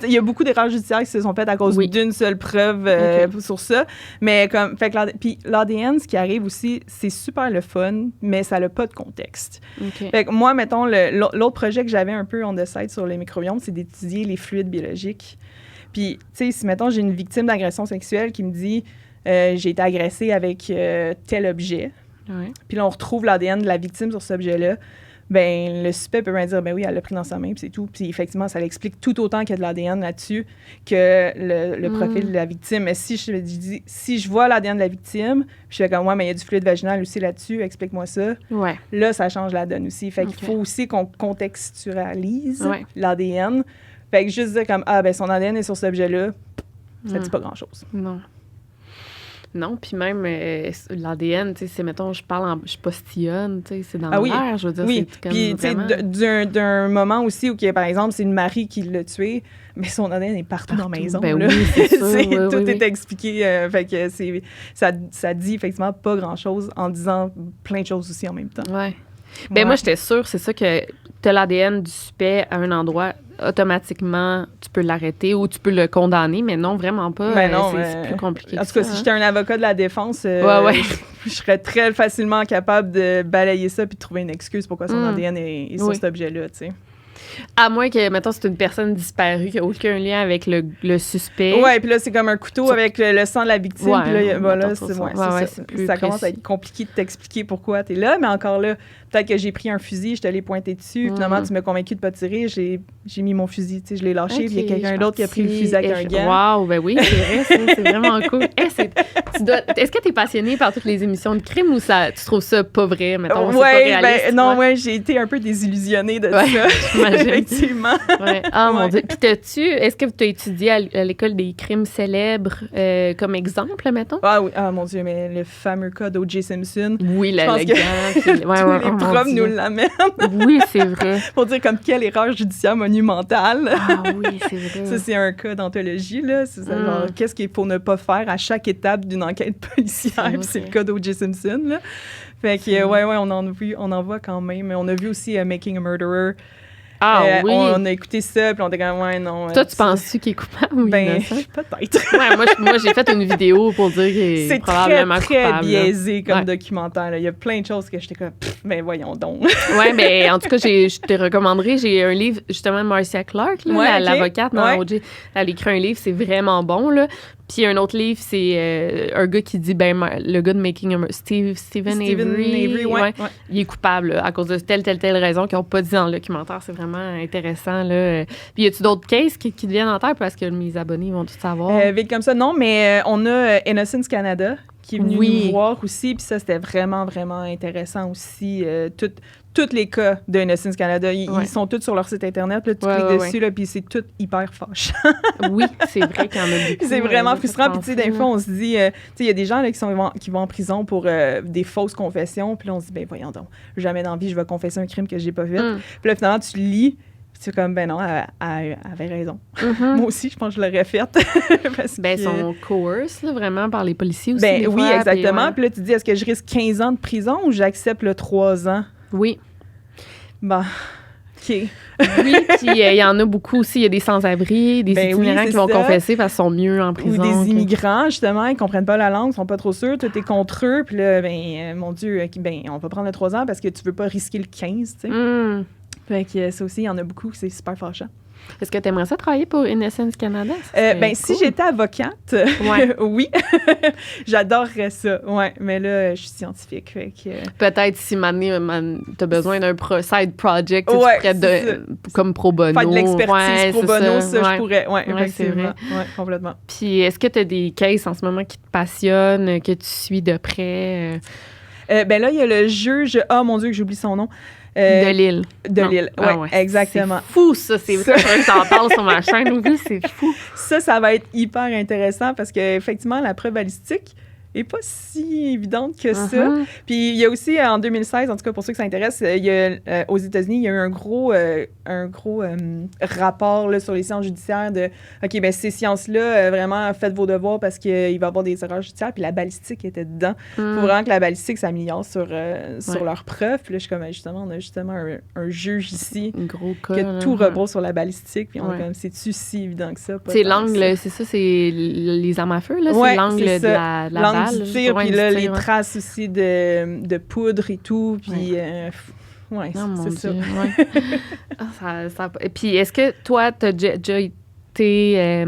Il y a beaucoup d'erreurs judiciaires qui se sont faites à cause d'une seule preuve sur ça, mais comme fait que puis l'ADN, ce qui arrive aussi, c'est super le fun, mais ça n'a pas de contexte. Fait que moi, mettons, l'autre projet que j'avais un peu on the side sur les microbiomes, c'est d'étudier les fluides biologiques. Puis, tu sais, si, mettons, j'ai une victime d'agression sexuelle qui me dit j'ai été agressée avec tel objet, puis là, on retrouve l'ADN de la victime sur cet objet-là, ben le suspect peut bien dire, ben oui, elle l'a pris dans sa main, puis c'est tout. Puis effectivement, ça l'explique tout autant qu'il y a de l'ADN là-dessus que le profil de la victime. Mais si je vois l'ADN de la victime, puis je fais comme, ouais, mais il y a du fluide vaginal aussi là-dessus, explique-moi ça. Là, ça change la donne aussi. Fait qu'il faut aussi qu'on contextualise l'ADN. Fait que juste dire comme, ben son ADN est sur cet objet-là, ça dit pas grand-chose. Non, puis même l'ADN, tu sais, c'est, mettons, je postillonne, tu sais, c'est dans l'air, je veux dire. Oui, puis tu sais, d'un moment aussi où, par exemple, c'est une Marie qui l'a tué, mais son ADN est partout dans la maison. Ben là. oui, c'est sûr. Tout est expliqué, fait que ça dit effectivement pas grand-chose en disant plein de choses aussi en même temps. Ouais. Ben moi, j'étais sûre, c'est ça, que tu as l'ADN du suspect à un endroit, automatiquement, tu peux l'arrêter ou tu peux le condamner, mais non, vraiment pas. Ben non, c'est plus compliqué. En tout cas, si j'étais un avocat de la défense, je serais très facilement capable de balayer ça puis de trouver une excuse pourquoi son ADN est sur cet objet-là, tu sais. À moins que, mettons, c'est une personne disparue qui n'a aucun lien avec le suspect. Ouais, puis là, c'est comme un couteau avec le sang de la victime. Puis là, voilà, ça commence à être compliqué de t'expliquer pourquoi tu es là. Mais encore là, peut-être que j'ai pris un fusil, je te l'ai pointé dessus. Finalement, tu m'as convaincu de pas tirer. J'ai mis mon fusil, tu sais, je l'ai lâché. Puis il y a quelqu'un d'autre qui a pris le fusil avec un gant. Wow, ben oui, c'est vrai, c'est vraiment cool. Est-ce que tu es passionnée par toutes les émissions de crime ou tu trouves ça pas vrai, mettons? Ouais, j'ai été un peu désillusionnée de ça. Effectivement. Mon Dieu. Puis est-ce que tu as étudié à l'école des crimes célèbres comme exemple, mettons? Oui. Mon Dieu, mais le fameux cas d'O.J. Simpson. Oui, le gars. Tous les profs nous l'amènent. Oui, c'est vrai. Pour dire comme quelle erreur judiciaire monumentale. Oui, c'est vrai. Ça, c'est un cas d'anthologie, là. C'est ça, genre, qu'est-ce qu'il faut ne pas faire à chaque étape d'une enquête policière. Puis c'est le cas d'O.J. Simpson, là. Fait que, on en voit quand même. On a vu aussi Making a Murderer. Oui. On a écouté ça, puis on était comme, non. Toi, tu penses-tu qu'il est coupable? Peut-être. Moi, j'ai fait une vidéo pour dire qu'il est probablement coupable. C'est très biaisé comme documentaire. Là. Il y a plein de choses que j'étais comme, mais voyons donc. Oui, mais en tout cas, je te recommanderais. J'ai un livre, justement, Marcia Clark, là, l'avocate dans O.J. Elle écrit un livre, c'est vraiment bon, là. Puis un autre livre, c'est un gars qui dit, le gars de Making a Stephen Avery, il est coupable là, à cause de telle raison qu'ils n'ont pas dit dans le documentaire. C'est vraiment intéressant. Là. Puis y a-tu d'autres cases qui te viennent en tête parce que mes abonnés vont tout savoir? Vite comme ça, non, mais on a Innocence Canada qui est venu nous voir aussi. Puis ça, c'était vraiment, vraiment intéressant aussi. Tous les cas de Innocence Canada, ils sont tous sur leur site Internet. Là, tu cliques dessus, là, puis c'est tout hyper fâchant. Oui, c'est vrai qu'il y en a beaucoup. C'est vraiment frustrant. Puis, tu sais, des fois, on se dit, tu sais, il y a des gens là, qui vont en prison pour des fausses confessions. Puis là, on se dit, ben voyons donc, jamais dans la vie, je vais confesser un crime que j'ai pas fait. Puis là, finalement, tu lis. C'est comme, ben non, elle avait raison. Moi aussi, je pense que je l'aurais faite. Ils sont coerced, là, vraiment, par les policiers aussi. Ben oui, exactement. Puis là, tu te dis, est-ce que je risque 15 ans de prison ou j'accepte le 3 ans? Oui. Bon, OK. Oui, puis il y en a beaucoup aussi. Il y a des sans-abri, des itinérants qui vont confesser parce qu'ils sont mieux en prison. Ou des immigrants, justement, ils comprennent pas la langue, ils sont pas trop sûrs, tout est contre eux. Puis là, mon Dieu, on va prendre le 3 ans parce que tu veux pas risquer le 15, tu sais. Fait que ça aussi, il y en a beaucoup, c'est super fâchant. Est-ce que tu aimerais ça travailler pour Innocence Canada? Cool. Si j'étais avocate, oui. J'adorerais ça. Ouais, mais là, je suis scientifique. Fait que... Peut-être si tu as besoin d'un side project, tu pourrais comme pro bono. Faire de l'expertise pro bono, ça je pourrais. Oui, effectivement. Ouais, complètement. Puis est-ce que tu as des cases en ce moment qui te passionnent, que tu suis de près? Là, il y a le juge... Ah, mon Dieu, que j'oublie son nom. De Lille. Oui, exactement. C'est fou, ça. C'est ça que t'en parles sur ma chaîne. Oui, c'est fou. Ça va être hyper intéressant parce qu'effectivement, la preuve balistique n'est pas si évidente que ça. Puis il y a aussi, en 2016, en tout cas pour ceux que ça intéresse, il y a, aux États-Unis, il y a eu un gros rapport là, sur les sciences judiciaires de « OK, bien ces sciences-là, vraiment, faites vos devoirs parce qu'il va y avoir des erreurs judiciaires. » Puis la balistique était dedans. Il faut vraiment que la balistique s'améliore sur leurs preuves. Puis là, je suis comme, on a justement un juge ici qui a tout repose sur la balistique. Puis on est comme, c'est-tu si évident que ça? C'est l'angle, c'est ça, c'est les armes à feu, là? C'est l'angle de la balle. Du tir, puis là, les traces aussi de poudre et tout, puis... c'est ça. Puis est-ce que toi, tu as déjà été...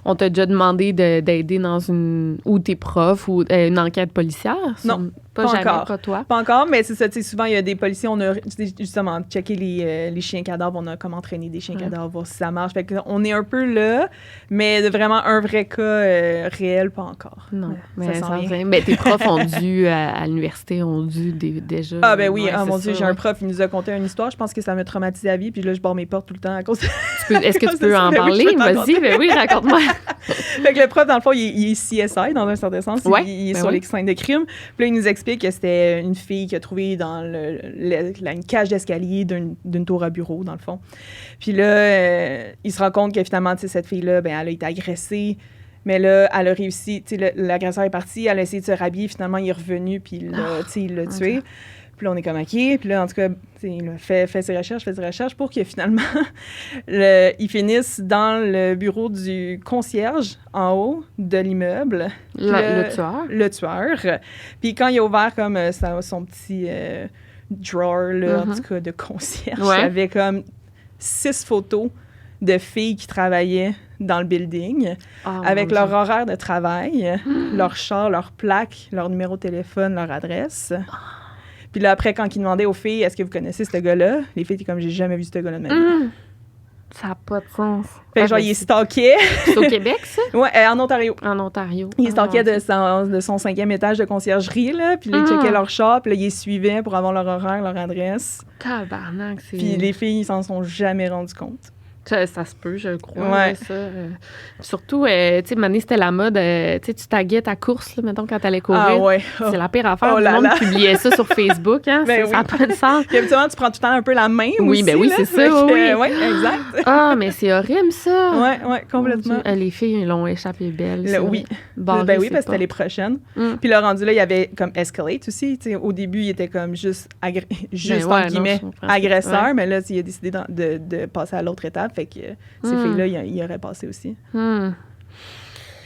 on t'a déjà demandé d'aider dans ou tes profs ou une enquête policière? Non, pas encore. Pas toi? Pas encore, mais c'est ça, tu sais, souvent, il y a des policiers, on a justement checké les chiens cadavres, on a comme entraîné des chiens cadavres, voir si ça marche. Fait qu'on est un peu là, mais vraiment un vrai cas réel, pas encore. Non, mais mais tes profs ont dû, à l'université, déjà... Ah ben oui, mon Dieu, j'ai un prof, il nous a conté une histoire, je pense que ça m'a traumatisé à vie, puis là, je barre mes portes tout le temps à cause Est-ce que tu peux en parler? Vas-y, ben oui, raconte-moi. Fait que le prof, dans le fond, il est CSI, dans un certain sens. Il est sur les scènes de crime. Puis là, il nous explique que c'était une fille qui a trouvé dans une cage d'escalier d'une tour à bureau, dans le fond. Puis là, il se rend compte que finalement, cette fille-là, ben, elle a été agressée. Mais là, elle a réussi. L'agresseur est parti, elle a essayé de se rhabiller. Finalement, il est revenu, puis il l'a tué. Puis là, on est comme OK. Puis là, en tout cas, il a fait ses recherches pour que finalement, il finisse dans le bureau du concierge en haut de l'immeuble. Le tueur. Le tueur. Puis quand il a ouvert comme son petit drawer, là, en tout cas, de concierge, il y avait comme 6 photos de filles qui travaillaient dans le building avec leur horaire de travail, leur char, leur plaque, leur numéro de téléphone, leur adresse. Puis là, après, quand ils demandaient aux filles, est-ce que vous connaissez ce gars-là? Les filles étaient comme, j'ai jamais vu ce gars-là de ma vie. Ça n'a pas de sens. Fait que genre, il stalkait. C'est au Québec, ça? Oui, en Ontario. En Ontario. Il stalkait de son 5e étage de conciergerie, là. Puis là, il checkait leur shop. Puis là, il les suivait pour avoir leur horaire, leur adresse. Tabarnak, c'est... Puis les filles, ils s'en sont jamais rendus compte. Ça se peut, je crois. Ouais. Ça. Surtout, tu sais, Mané, c'était la mode. Tu sais, tu taguais ta course, là, mettons, quand t'allais courir. Ah ouais. C'est la pire affaire. Tout le monde publiait ça sur Facebook. Hein? Ben ça n'a pas de sens. Puis habituellement, tu prends tout le temps un peu la main oui, aussi. Ben oui, c'est ça. Oui, exact. Ah, mais c'est horrible, ça. Oui, complètement. Les filles, ils l'ont échappé belle. Oui. Ben oui, parce que c'était les prochaines. Puis le rendu là, il y avait comme Escalate aussi. T'sais, au début, il était comme juste entre guillemets, agresseur. Mais là, il a décidé de passer à l'autre étape. Fait que ces filles-là, il aurait passé aussi.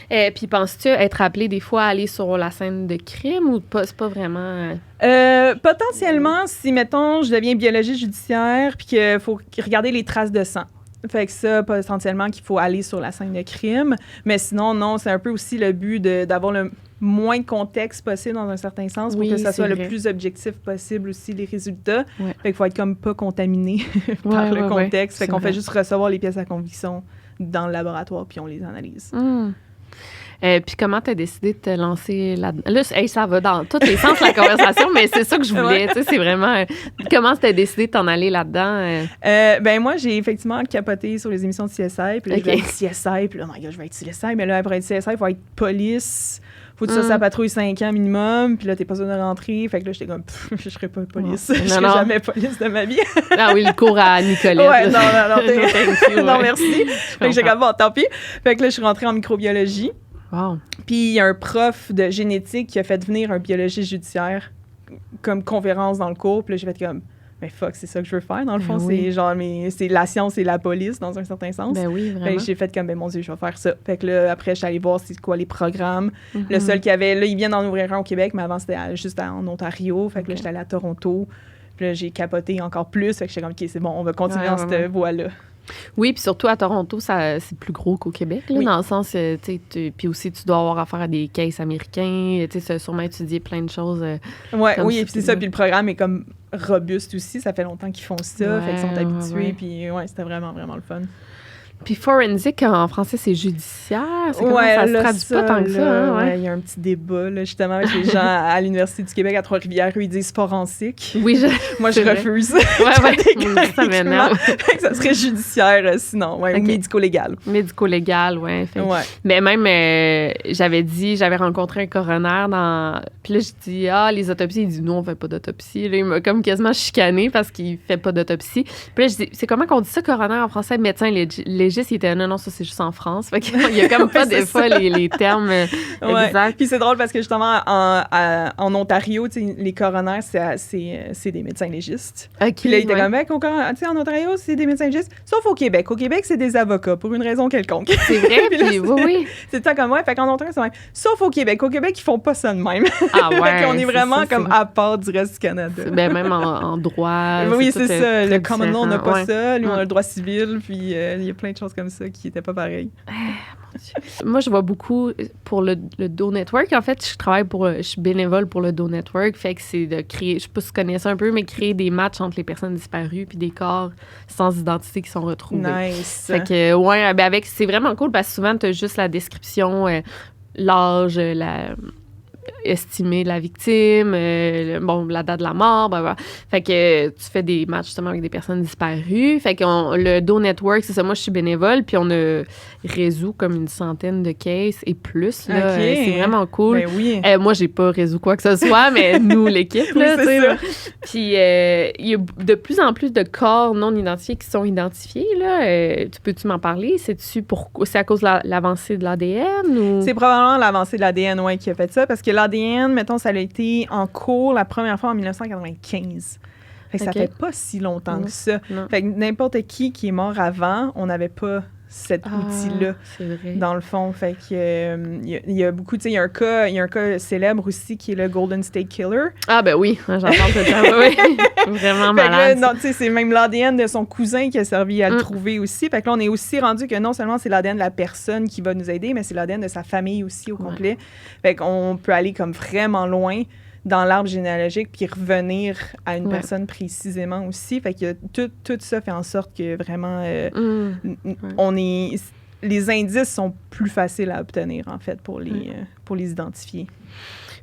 Puis penses-tu être appelé des fois à aller sur la scène de crime ou pas? C'est pas vraiment... Potentiellement, si, mettons, je deviens biologiste judiciaire puis qu'il faut regarder les traces de sang. Fait que ça, potentiellement, qu'il faut aller sur la scène de crime. Mais sinon, non, c'est un peu aussi le but d'avoir le moins de contexte possible dans un certain sens pour que ça soit le plus objectif possible aussi, les résultats. Ouais. Fait qu'il faut être comme pas contaminé par le contexte. Fait qu'on fait juste recevoir les pièces à conviction dans le laboratoire puis on les analyse. Puis comment tu as décidé de te lancer là-dedans? Là, ça va dans tous les sens, la conversation, mais c'est ça que je voulais. Tu sais, c'est vraiment... Comment tu as décidé de t'en aller là-dedans? Ben moi, j'ai effectivement capoté sur les émissions de CSI. Puis là, je vais être CSI. Puis là, oh my God, je vais être CSI. Mais là, pour être CSI, il faut être police. Faut que tu fasses patrouille 5 ans minimum. Puis là, t'es pas sûr de rentrer. Fait que là, j'étais comme, je serais pas police. Je serais jamais police de ma vie. Ah oui, le cours à Nicolette. Ouais, non, merci. Fait que j'ai comme, bon, tant pis. Fait que là, je suis rentrée en microbiologie. Wow. Puis il y a un prof de génétique qui a fait venir un biologiste judiciaire comme conférence dans le cours. Puis là, j'ai fait comme, mais fuck, c'est ça que je veux faire. Dans le fond, c'est genre, c'est la science et la police dans un certain sens. Ben oui, vraiment. Fait que j'ai fait comme, ben mon Dieu, je vais faire ça. Fait que là, après, je suis allée voir c'est quoi les programmes. Le seul qu'il y avait, là, ils viennent d'en ouvrir un au Québec, mais avant, c'était juste en Ontario. Fait que là, j'étais allée à Toronto. Puis là, j'ai capoté encore plus. Fait que j'étais comme, OK, c'est bon, on va continuer dans cette voie-là. Oui, puis surtout à Toronto, c'est plus gros qu'au Québec, là, dans le sens, puis aussi, tu dois avoir affaire à des cases américains, tu sais, sûrement étudier plein de choses. Oui, et puis c'est ça, puis le programme est comme robuste aussi, ça fait longtemps qu'ils font ça, fait qu'ils sont habitués, puis c'était vraiment, vraiment le fun. Puis forensic, en français, c'est judiciaire. C'est ça se traduit pas tant que ça. Il y a un petit débat, là, justement, avec les gens à l'Université du Québec à Trois-Rivières, où ils disent forensique. Oui, moi, je refuse. Ça m'énerve. Ça serait judiciaire, sinon, ou médico-légal. Médico-légal, Mais même, j'avais rencontré un coroner Puis là, je dis, les autopsies. Il dit, nous, on fait pas d'autopsie. Là, il m'a comme quasiment chicané parce qu'il fait pas d'autopsie. Puis là, je dis, c'est comment qu'on dit ça, coroner en français? Médecin légiste, il était non, ça c'est juste en France. Fait qu'il y a comme pas des fois les termes exacts. Puis c'est drôle parce que justement, en Ontario, les coroners, c'est des médecins légistes. Puis là, il était comme, en Ontario, c'est des médecins légistes. Sauf au Québec. Au Québec, c'est des avocats pour une raison quelconque. C'est vrai, puis oui. C'est ça comme, fait qu'en Ontario, c'est même. Sauf au Québec. Au Québec, ils font pas ça de même. Ah ouais. Fait qu'on est vraiment comme à part du reste du Canada. Même en droit. Oui, c'est ça. Le common law, on n'a pas ça. Lui, on a le droit civil, puis il y a plein de choses comme ça qui n'étaient pas pareilles. Moi, je vois beaucoup pour le Doe Network. En fait, je suis bénévole pour le Doe Network. Fait que c'est de créer, je sais pas si tu connais ça un peu, mais créer des matchs entre les personnes disparues puis des corps sans identité qui sont retrouvés. Nice. Fait que, c'est vraiment cool parce que souvent, tu as juste la description, l'âge, estimé de la victime, la date de la mort, blablabla. Fait que tu fais des matchs justement avec des personnes disparues. Fait que le Doe Network, c'est ça, moi je suis bénévole, puis on a résolu comme une centaine de cases et plus. Là, c'est vraiment cool. Ben oui. Moi, j'ai pas résolu quoi que ce soit, mais nous, l'équipe, là, oui, c'est ça. Puis il y a de plus en plus de corps non identifiés qui sont identifiés. Là. Peux-tu m'en parler? C'est à cause de l'avancée de l'ADN? Ou? C'est probablement l'avancée de l'ADN qui a fait ça, parce que l'ADN, mettons, ça a été en cours la première fois en 1995. Fait que ça fait pas si longtemps que ça. Non. Fait que n'importe qui est mort avant, on n'avait pas cet outil-là, dans le fond. Fait que il y a beaucoup, tu sais, il y a un cas célèbre aussi qui est le Golden State Killer. Ah ben oui, j'entends tout le temps. Oui. Vraiment malade. Non, tu sais, c'est même l'ADN de son cousin qui a servi à le trouver aussi. Fait que là, on est aussi rendu que non seulement c'est l'ADN de la personne qui va nous aider, mais c'est l'ADN de sa famille aussi au complet. Fait qu'on peut aller comme vraiment loin dans l'arbre généalogique puis revenir à une personne précisément aussi. Fait que tout ça fait en sorte que vraiment les indices sont plus faciles à obtenir en fait pour les identifier.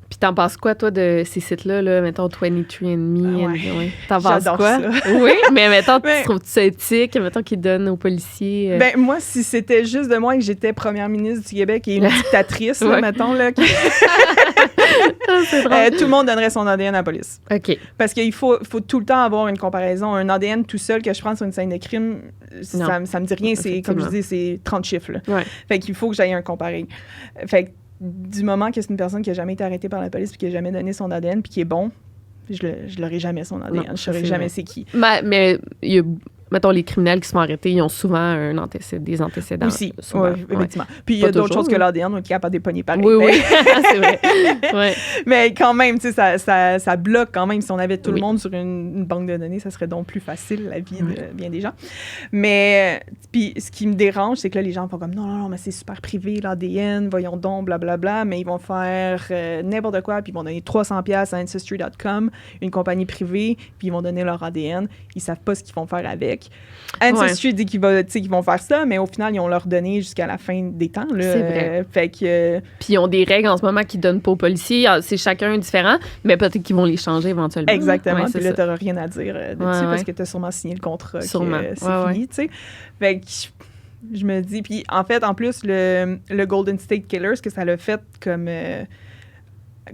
Puis t'en penses quoi, toi, de ces sites-là, là, mettons 23andMe? T'en penses J'adore quoi? Ça. Oui, mais mettons, tu trouves ça éthique, mettons qu'ils donnent aux policiers? Ben moi, si c'était juste de moi que j'étais première ministre du Québec et une dictatrice, là, mettons, là, c'est drôle. tout le monde donnerait son ADN à la police. OK. Parce qu'il faut tout le temps avoir une comparaison. Un ADN tout seul que je prends sur une scène de crime, ça me dit rien. C'est, comme je dis, c'est 30 chiffres. Là. Ouais. Fait qu'il faut que j'aille un comparé. Fait que du moment que c'est une personne qui n'a jamais été arrêtée par la police puis qui n'a jamais donné son ADN puis qui est bon, je l'aurai jamais son ADN. Je ne saurai jamais c'est qui. Mais il y a... Mettons, les criminels qui sont arrêtés, ils ont souvent des antécédents. Aussi, effectivement. Puis il y a d'autres choses que l'ADN, on est capable de pogner pareil. Oui, c'est vrai. Ouais. Mais quand même, tu sais, ça bloque quand même. Si on avait tout le monde sur une banque de données, ça serait donc plus facile, la vie de bien des gens. Mais, puis ce qui me dérange, c'est que là, les gens font comme, non, mais c'est super privé, l'ADN, voyons donc, blablabla. Mais ils vont faire n'importe quoi, puis ils vont donner 300$ à Ancestry.com, une compagnie privée, puis ils vont donner leur ADN. Ils savent pas ce qu'ils vont faire avec. Ancestry dit qu'ils vont faire ça, mais au final, ils ont leur donné jusqu'à la fin des temps. Là, c'est vrai. Fait que... Puis ils ont des règles en ce moment qu'ils donnent pas aux policiers. C'est chacun différent, mais peut-être qu'ils vont les changer éventuellement. Exactement. Puis là, t'auras rien à dire dessus parce que t'as sûrement signé le contrat. Sûrement. C'est fini, tu sais. Fait que je me dis... Puis en fait, en plus, le Golden State Killer, ce que ça l'a fait comme...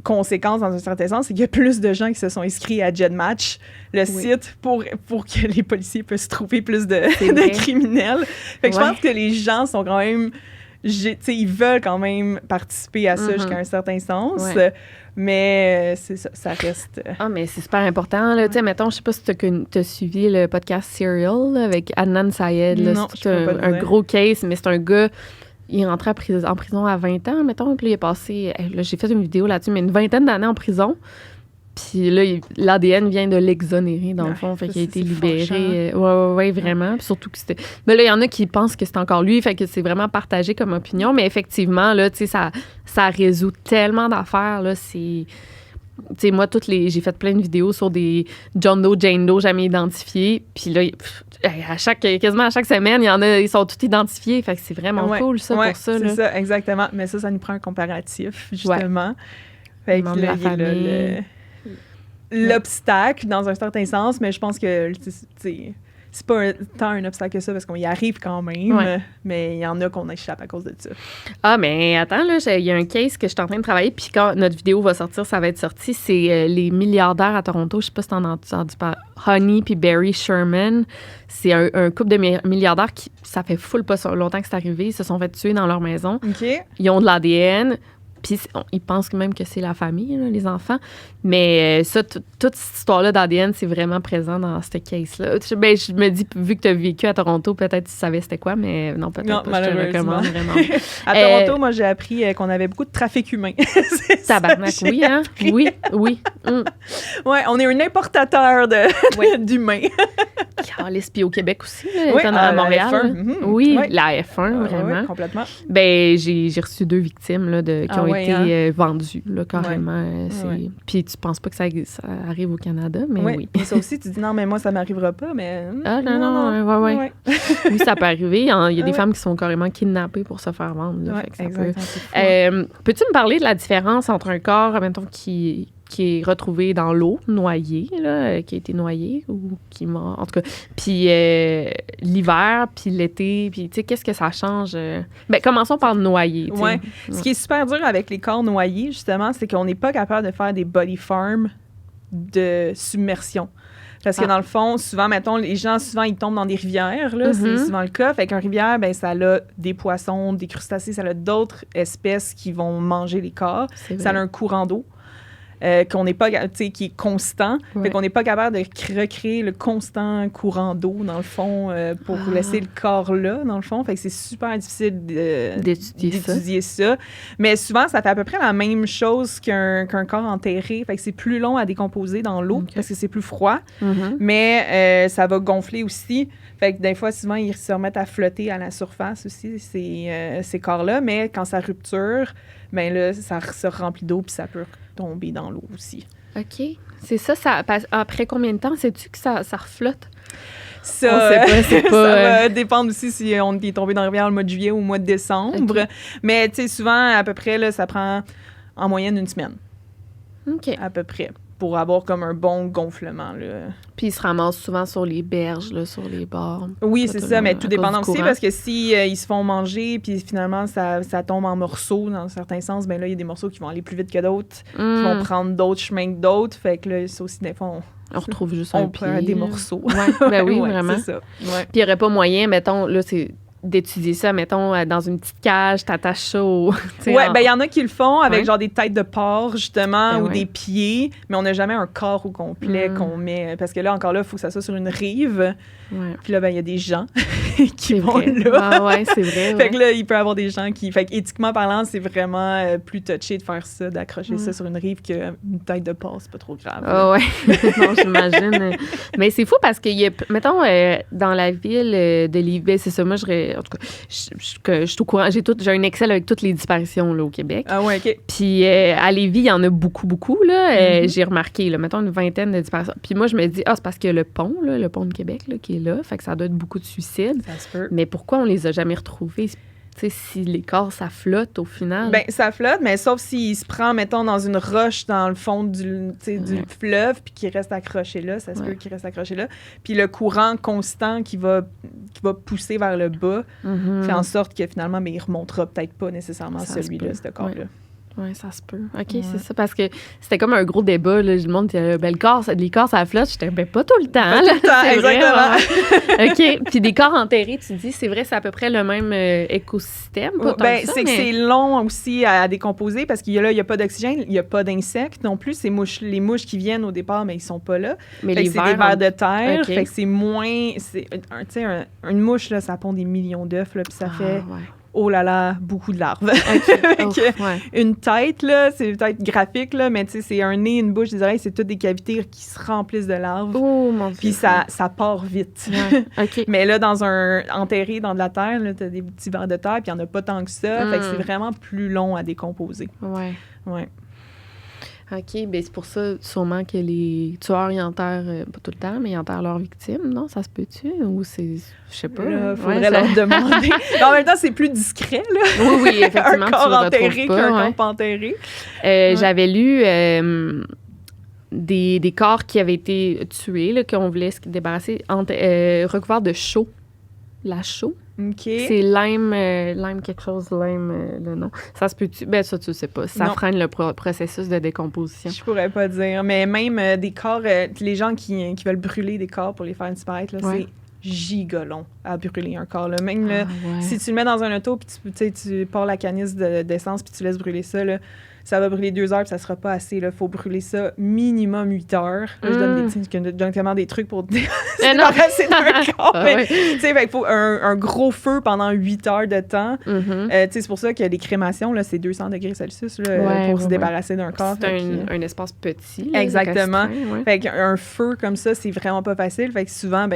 conséquence dans un certain sens, c'est qu'il y a plus de gens qui se sont inscrits à GEDmatch, le site, pour que les policiers puissent trouver plus de criminels. Fait que je pense que les gens sont quand même... ils veulent quand même participer à ça jusqu'à un certain sens. Mais c'est ça reste... Ah, mais c'est super important. Là. Mettons, je sais pas si tu as suivi le podcast Serial là, avec Adnan Syed. Là, non, c'est un gros case, mais c'est un gars... Il est rentré en prison à 20 ans, mettons, puis il est passé... Là, j'ai fait une vidéo là-dessus, mais une vingtaine d'années en prison. Puis là, l'ADN vient de l'exonérer, dans le fond. Fait qu'il a été libéré. Oui, vraiment. Puis surtout que c'était... Mais là, il y en a qui pensent que c'est encore lui. Fait que c'est vraiment partagé comme opinion. Mais effectivement, là, tu sais, ça résout tellement d'affaires, là. C'est... Tu sais, moi, j'ai fait plein de vidéos sur des John Doe, Jane Doe jamais identifiés. Puis là, quasiment à chaque semaine, il y en a, ils sont tous identifiés. Fait que c'est vraiment cool, ça, pour ça. C'est ça, exactement. Mais ça nous prend un comparatif, justement. Fait que là, il y a l'obstacle, dans un certain sens, mais je pense que c'est pas tant un obstacle que ça, parce qu'on y arrive quand même, mais il y en a qu'on échappe à cause de ça. Ah, mais attends, là, il y a un case que je suis en train de travailler, puis quand notre vidéo va sortir, ça va être sorti, c'est les milliardaires à Toronto, je sais pas si t'en as entendu parler, Honey puis Barry Sherman. C'est un couple de milliardaires qui, ça fait pas longtemps que c'est arrivé, ils se sont fait tuer dans leur maison. Okay. Ils ont de l'ADN. Puis ils pensent même que c'est la famille, là, les enfants. Mais ça, toute cette histoire-là d'ADN, c'est vraiment présent dans cette case-là. Ben, je me dis, vu que tu as vécu à Toronto, peut-être tu savais c'était quoi, mais non, peut-être pas. Je te le recommande vraiment. À Toronto, moi, j'ai appris qu'on avait beaucoup de trafic humain. Tabarnak, oui, hein? Oui. Ouais, on est un importateur d'humains. Puis au Québec aussi, là, à Montréal. La F1. Oui, la F1, vraiment. Oui, complètement. Ben, j'ai reçu 2 victimes là, qui ont été vendues, là, carrément. Puis tu penses pas que ça arrive au Canada, mais oui. Et ça aussi, tu dis non, mais moi, ça m'arrivera pas, mais... non. Oui, ça peut arriver. Il y a des femmes qui sont carrément kidnappées pour se faire vendre. Là, fait que ça peut... Peux-tu me parler de la différence entre un corps, mettons, qui est retrouvé dans l'eau, noyé, là, qui a été noyé ou qui mort, en tout cas. Puis l'hiver, puis l'été, puis tu sais, qu'est-ce que ça change? Ben, commençons par noyer. Oui. Ce qui est super dur avec les corps noyés, justement, c'est qu'on n'est pas capable de faire des body farm de submersion. Parce que dans le fond, souvent, mettons, les gens, ils tombent dans des rivières, là, c'est souvent le cas. Fait qu'une rivière, ben ça a des poissons, des crustacés, ça a d'autres espèces qui vont manger les corps. Ça a un courant d'eau. Qu'on n'est pas, qui est constant. Fait qu'on n'est pas capable de recréer le constant courant d'eau, dans le fond, pour laisser le corps là, dans le fond. Fait que c'est super difficile d'étudier ça. Mais souvent, ça fait à peu près la même chose qu'un corps enterré. Fait que c'est plus long à décomposer dans l'eau parce que c'est plus froid. Mais ça va gonfler aussi. Fait que des fois, souvent, ils se remettent à flotter à la surface aussi, ces corps-là. Mais quand ça rupture, ben là, ça se remplit d'eau puis ça peut tomber dans l'eau aussi. OK. C'est ça, après combien de temps sais-tu que ça reflotte? Ça, ça va dépendre aussi si on est tombé dans la rivière le mois de juillet ou le mois de décembre. Okay. Mais tu sais, souvent, à peu près, là, ça prend en moyenne 1 semaine. OK. À peu près. Pour avoir comme un bon gonflement, là. Puis ils se ramassent souvent sur les berges, là, sur les bords. Oui, c'est ça, mais tout dépendant aussi, parce que si ils se font manger, puis finalement, ça tombe en morceaux, dans un certain sens, bien là, il y a des morceaux qui vont aller plus vite que d'autres, qui vont prendre d'autres chemins que d'autres, fait que là, ça aussi, des fois, on retrouve juste un pied. Des morceaux. Ben oui, vraiment. C'est ça. Puis il n'y aurait pas moyen, mettons, là, c'est d'étudier ça, mettons, dans une petite cage, t'attaches ça au... Oui, ben il y en a qui le font avec genre des têtes de porc, justement, ou des pieds, mais on n'a jamais un corps au complet qu'on met... Parce que là, encore là, il faut que ça soit sur une rive. Puis là, ben il y a des gens qui vont là. Ah ouais, c'est vrai. Fait que là, il peut y avoir des gens qui... Fait qu'éthiquement parlant, c'est vraiment plus touché de faire ça, d'accrocher ça sur une rive qu'une tête de porc, c'est pas trop grave. Ah ouais, non, j'imagine. Mais c'est fou parce qu'il y a... Mettons, dans la ville de Lévis, c'est ça, moi, en tout cas, je suis au courant. J'ai un Excel avec toutes les disparitions là, au Québec. Ah ouais, OK. Puis à Lévis, il y en a beaucoup, là. J'ai remarqué, là, mettons, une vingtaine de disparitions. Puis moi, je me dis, c'est parce que le pont de Québec, là, qui est là, fait que ça doit être beaucoup de suicides. Ça se peut. Mais pourquoi on les a jamais retrouvés? Tu sais, si les corps, ça flotte au final. Bien, ça flotte, mais sauf s'il se prend, mettons, dans une roche dans le fond du fleuve, puis qu'il reste accroché là, ça se peut qu'il reste accroché là. Puis le courant constant qui va pousser vers le bas fait en sorte que finalement, mais il remontera peut-être pas nécessairement celui-là, ce corps-là. Oui, ça se peut. OK, c'est ça, parce que c'était comme un gros débat, là. Le monde disait, les corps, ça flotte. J'étais, pas tout le temps. Pas tout le temps, exactement. OK, puis des corps enterrés, tu dis, c'est vrai, c'est à peu près le même écosystème. C'est que c'est long aussi à décomposer parce qu'il y a pas d'oxygène, il n'y a pas d'insectes non plus. Les mouches qui viennent au départ, mais ils sont pas là. Mais c'est des vers de terre. Okay. Fait que c'est moins... Une mouche, là, ça pond des millions d'œufs, là, puis ça fait... oh là là, beaucoup de larves. Okay. Une tête, là, c'est peut-être graphique, là, mais tu sais, c'est un nez, une bouche, des oreilles, c'est toutes des cavités qui se remplissent de larves. Oh mon Dieu. Puis ça part vite. Ouais. Okay. Mais là, enterré dans de la terre, là, t'as des petits vers de terre, puis il n'y en a pas tant que ça. Fait que c'est vraiment plus long à décomposer. Ouais. OK, bien c'est pour ça sûrement que les tueurs, ils enterrent, pas tout le temps, mais ils enterrent leurs victimes, non? Ça se peut-tu? Ou c'est... Je sais pas. Il faudrait leur demander. Mais en même temps, c'est plus discret, là. Oui, effectivement, un corps enterré qu'un corps pas enterré. J'avais lu des corps qui avaient été tués, là, qu'on voulait se débarrasser, recouverts de chaux. La chaux. OK. C'est lime quelque chose, le nom. Ça se peut-tu? Ben ça, tu sais pas. Ça freine le processus de décomposition. Je pourrais pas dire. Mais même des corps, les gens qui veulent brûler des corps pour les faire disparaître, là, c'est giga long à brûler un corps. Là. Même là, si tu le mets dans un auto puis tu pars la canisse d'essence puis tu laisses brûler ça, là, ça va brûler 2 heures puis ça sera pas assez. Il faut brûler ça minimum 8 heures. Là, je donne tellement des trucs pour débarrasser d'un corps. Il faut un gros feu pendant 8 heures de temps. C'est pour ça que les crémations, là, c'est 200 degrés Celsius là, pour se débarrasser d'un corps. C'est un espace petit. Là, exactement. Fait qu'un feu comme ça, c'est vraiment pas facile. Fait que souvent,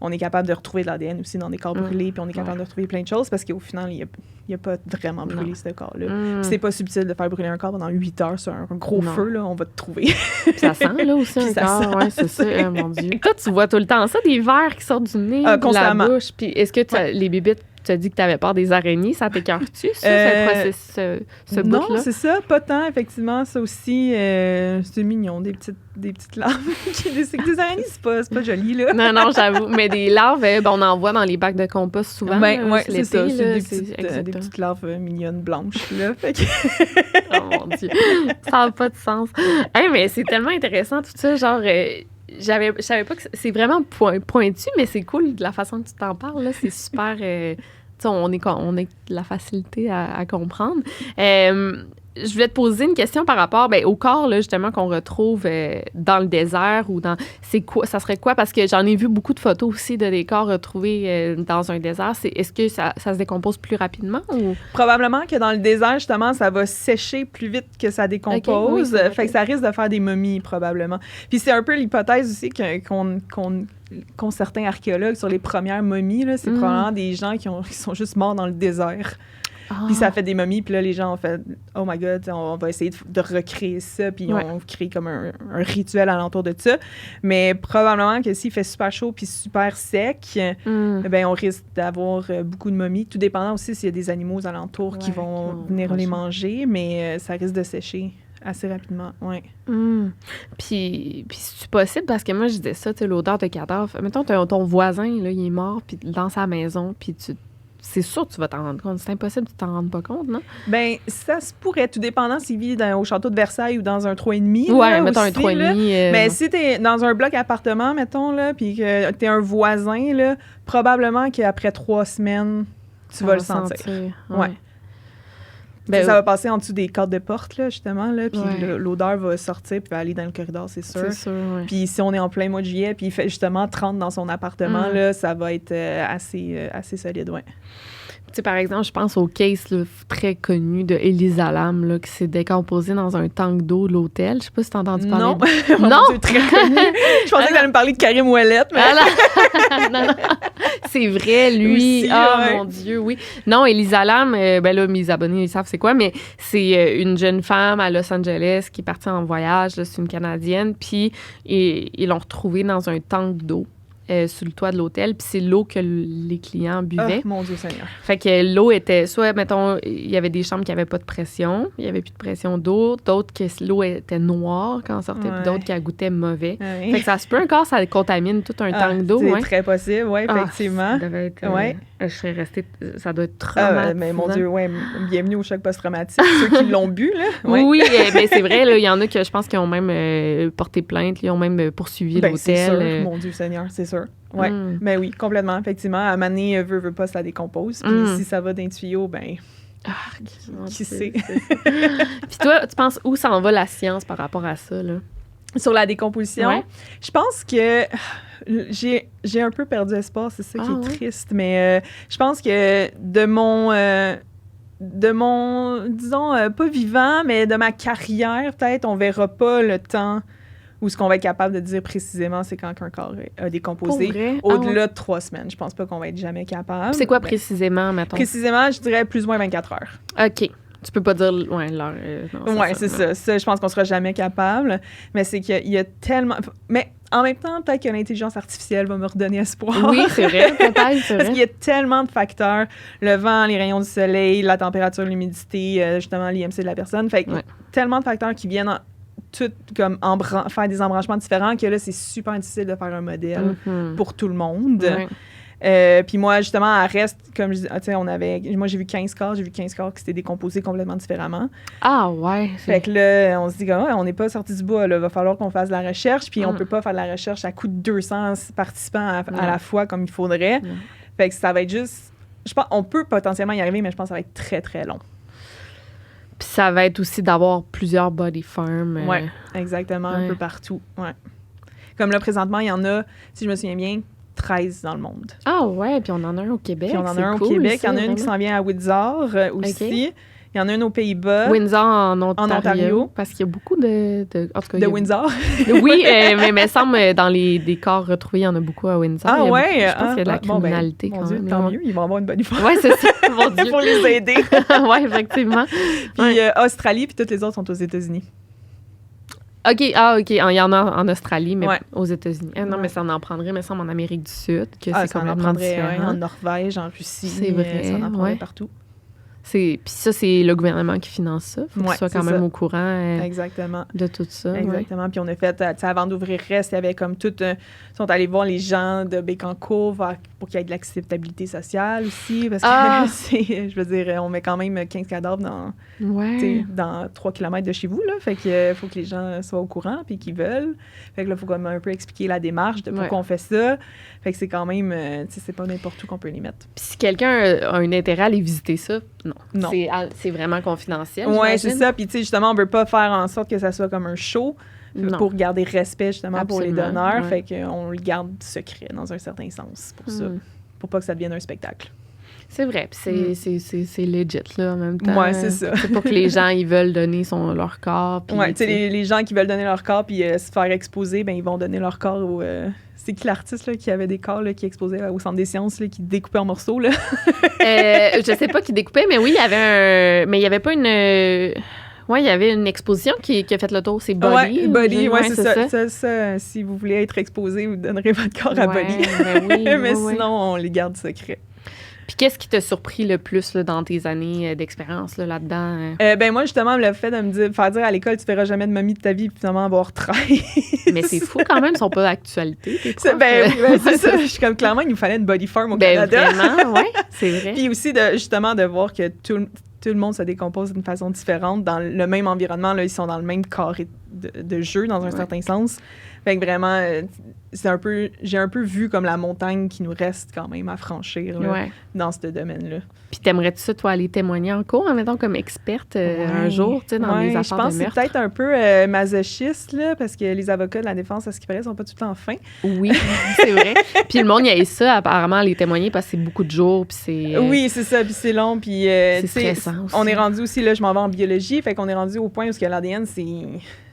on est capable de retrouver de l'ADN aussi dans des corps brûlés, puis on est capable de retrouver plein de choses parce qu'au final, il n'y a pas vraiment brûlé ce corps-là. C'est pas subtil de faire brûler un corps pendant 8 heures sur un gros feu, là, on va te trouver. Puis ça sent, là, aussi, un corps. Oui, c'est ça. Mon Dieu. Toi, tu vois tout le temps ça, des vers qui sortent du nez, de la bouche. Puis est-ce que les bébites, tu as dit que tu avais peur des araignées, ça t'écœure-tu, ça, ce bout-là? Non, c'est ça, pas tant, effectivement. Ça aussi, c'est mignon, des petites larves. Des araignées, c'est pas joli, là. Non, j'avoue. Mais des larves, on en voit dans les bacs de compost souvent. Oui, c'est ça. C'est des petites larves mignonnes blanches, là. Fait que... oh mon Dieu, ça n'a pas de sens. Hey, mais c'est tellement intéressant, tout ça, genre... je savais pas que c'est vraiment pointu, mais c'est cool de la façon que tu t'en parles, là. C'est super... on est de la facilité à comprendre. Je voulais te poser une question par rapport au corps, là, justement, qu'on retrouve dans le désert ou dans... ça serait quoi? Parce que j'en ai vu beaucoup de photos aussi de des corps retrouvés dans un désert. Est-ce que ça se décompose plus rapidement? Ou... Probablement que dans le désert, justement, ça va sécher plus vite que ça décompose. Okay, fait que ça risque de faire des momies, probablement. Puis c'est un peu l'hypothèse aussi qu'ont certains archéologues sur les premières momies. Là, c'est probablement des gens qui sont juste morts dans le désert. Puis ça fait des momies, puis là, les gens ont fait « Oh my God, on va essayer de recréer ça », puis on crée comme un rituel alentour de ça. Mais probablement que s'il fait super chaud puis super sec, on risque d'avoir beaucoup de momies. Tout dépendant aussi s'il y a des animaux aux alentours qui vont venir les manger, mais ça risque de sécher assez rapidement, Puis c'est possible, parce que moi, je disais ça, tu sais, l'odeur de cadavre. Mettons, ton voisin, là, il est mort, puis dans sa maison, puis c'est sûr que tu vas t'en rendre compte. C'est impossible que tu t'en rendes pas compte, non? Bien, ça se pourrait, tout dépendant s'il vit au château de Versailles ou dans un 3,5. Oui, mettons un 3,5. Mais si t'es dans un bloc appartement, mettons, là, puis que t'es un voisin, là, probablement qu'après 3 semaines, tu vas le sentir. Ouais. Ça va passer en dessous des cordes de porte, là, justement, là, puis l'odeur va sortir puis va aller dans le corridor, c'est sûr. C'est sûr, Puis si on est en plein mois de juillet puis il fait justement 30 dans son appartement, là, ça va être assez solide, Tu sais, par exemple, je pense au case là, très connu de Elisa Lam, là, qui s'est décomposée dans un tank d'eau de l'hôtel. Je sais pas si t'as entendu parler. Non, non? C'est très connu. Je pensais que t'allais me parler de Karim Ouellet, mais... non. C'est vrai, lui. Aussi, mon Dieu, oui. Non, Elisa Lam, là, mes abonnés, ils savent c'est quoi, mais c'est une jeune femme à Los Angeles qui est partie en voyage. Là, c'est une Canadienne, puis ils l'ont retrouvée dans un tank d'eau. Sur le toit de l'hôtel, puis c'est l'eau que les clients buvaient. Oh, mon Dieu Seigneur. Fait que l'eau était, soit, mettons, il y avait des chambres qui n'avaient pas de pression, il n'y avait plus de pression d'eau, d'autres que l'eau était noire quand on sortait, puis d'autres qui elle goûtait mauvais. Fait que ça se peut encore, ça contamine tout un tank d'eau. C'est très possible, effectivement. Ça devait être... je serais restée... Ça doit être traumatisant. Mais mon Dieu, bienvenue au choc post-traumatique. Ceux qui l'ont bu, là. Oui, mais c'est vrai, il y en a que je pense qui ont même porté plainte, ils ont même poursuivi l'hôtel. C'est sûr, mon Dieu Seigneur, c'est sûr. Oui, mais oui, complètement, effectivement. À un moment donné, veut pas, ça décompose. Puis si ça va d'un tuyau, qui sait? Puis toi, tu penses où s'en va la science par rapport à ça, là? Sur la décomposition, je pense que j'ai un peu perdu espoir, c'est ça qui est triste, mais je pense que de mon disons, pas vivant, mais de ma carrière, peut-être, on verra pas le temps où ce qu'on va être capable de dire précisément c'est quand qu'un corps a décomposé. Au-delà de 3 semaines. Je pense pas qu'on va être jamais capable. C'est quoi précisément, mettons? Précisément, je dirais plus ou moins 24 heures. OK. Tu peux pas dire l'heure. C'est ça. Ça, je pense qu'on sera jamais capable. Mais c'est qu'il y a tellement... Mais en même temps, peut-être que l'intelligence artificielle va me redonner espoir. Oui, c'est vrai. Peut-être, c'est vrai. Parce qu'il y a tellement de facteurs. Le vent, les rayons du soleil, la température, l'humidité, justement, l'IMC de la personne. Fait que tellement de facteurs qui viennent tout comme faire des embranchements différents que là, c'est super difficile de faire un modèle pour tout le monde. Puis moi, justement, elle reste, comme je disais, moi, j'ai vu 15 corps qui s'étaient décomposés complètement différemment. Ah, ouais. Fait que là, on se dit, on n'est pas sorti du bois, là. Va falloir qu'on fasse de la recherche, puis on peut pas faire de la recherche à coût de 200 participants à la fois comme il faudrait. Fait que ça va être juste... Je pense on peut potentiellement y arriver, mais je pense que ça va être très, très long. Puis ça va être aussi d'avoir plusieurs body farms. Oui, exactement, un peu partout. Ouais. Comme là, présentement, il y en a, si je me souviens bien, 13 dans le monde. Ah ouais, puis on en a un au Québec. Puis on en a un au Québec. Il y en a une qui s'en vient à Windsor aussi. Il y en a une aux Pays-Bas. Windsor en Ontario. Parce qu'il y a beaucoup en tout cas, de Windsor? Oui, mais il me semble dans des corps retrouvés, il y en a beaucoup à Windsor. Ah ouais? Je pense qu'il y a de la criminalité quand Dieu, même. Tant mieux, ils vont avoir une bonne fois. Oui, c'est ça, mon Dieu. Pour les aider. Oui, effectivement. Puis Australie, puis toutes les autres sont aux États-Unis. OK. Il y en a en Australie, mais aux États-unis. Non, mais ça en prendrait, mais ça en Amérique du Sud, que c'est complètement différent. En Norvège, en Russie. C'est vrai. Ça en prendrait partout. Puis ça, c'est le gouvernement qui finance ça. Il faut qu'il soit quand même au courant de tout ça. Exactement. Puis on a fait, avant d'ouvrir Reste, il y avait comme tout... Ils sont allés voir les gens de Bécancour pour qu'il y ait de l'acceptabilité sociale aussi. Parce que, je veux dire, on met quand même 15 cadavres dans 3 km de chez vous. Là. Fait qu'il faut que les gens soient au courant puis qu'ils veulent. Fait que là, il faut comme un peu expliquer la démarche de pourquoi on fait ça. Fait que c'est quand même... c'est pas n'importe où qu'on peut les mettre. Puis si quelqu'un a un intérêt à aller visiter ça, non. C'est vraiment confidentiel. Oui, c'est ça. Puis, tu sais, justement, on ne veut pas faire en sorte que ça soit comme un show pour garder respect, justement, pour les donneurs. Fait qu'on le garde secret dans un certain sens pour ça. Pour pas que ça devienne un spectacle. C'est vrai. Puis c'est legit, là, en même temps. Oui, c'est ça. C'est pour que les gens, ils veulent donner leur corps. Oui, tu sais, les gens qui veulent donner leur corps puis se faire exposer, ben ils vont donner leur corps au... C'est qui l'artiste là, qui avait des corps là, qui exposait au Centre des sciences, là, qui découpait en morceaux? Là? Je sais pas qui découpait, mais oui, il y avait mais il y avait pas une... Oui, il y avait une exposition qui a fait le tour. C'est Body. Body, c'est ça. Si vous voulez être exposé, vous donnerez votre corps à Body. Mais sinon, on les garde secrets. Puis qu'est-ce qui t'a surpris le plus là, dans tes années d'expérience là-dedans? Moi, justement, le fait de me faire dire à l'école, tu feras jamais de momie de ta vie, puis finalement avoir 13. Mais c'est fou quand même, ils sont pas d'actualité. C'est ça. Je suis comme, clairement, il nous fallait une body farm au Canada. Vraiment, oui, c'est vrai. Puis aussi, justement, de voir que tout le monde se décompose d'une façon différente. Dans le même environnement, là, ils sont dans le même carré de jeu, dans un certain sens. Fait que vraiment, j'ai un peu vu comme la montagne qui nous reste quand même à franchir là, dans ce domaine-là. Puis t'aimerais-tu ça, toi, aller témoigner en cours, mettons, comme experte un jour, tu sais, dans les affaires de meurtre? Je pense que c'est peut-être un peu masochiste, là, parce que les avocats de la défense, à ce qui paraît, sont pas tout le temps fins. Oui, c'est vrai. Puis le monde, il y a ça, apparemment, à les témoigner, parce que c'est beaucoup de jours, puis c'est... Oui, c'est ça, puis c'est long, puis... c'est stressant aussi. On est rendu aussi, là, je m'en vais en biologie, fait qu'on est rendu au point où l'ADN,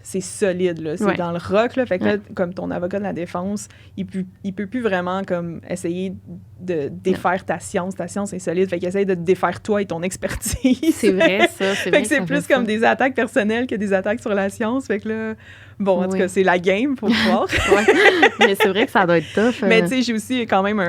c'est solide, là. C'est dans le roc, là. Fait que là, comme ton avocat de la défense, il peut plus vraiment, comme, essayer de défaire ta science. Ta science est solide. Fait qu'il essaye de te défaire toi et ton expertise. C'est vrai, ça. Fait que c'est plus comme des attaques personnelles que des attaques sur la science. Fait que là, bon, en tout cas, c'est la game, pour croire. Mais c'est vrai que ça doit être tough. Mais tu sais, j'ai aussi quand même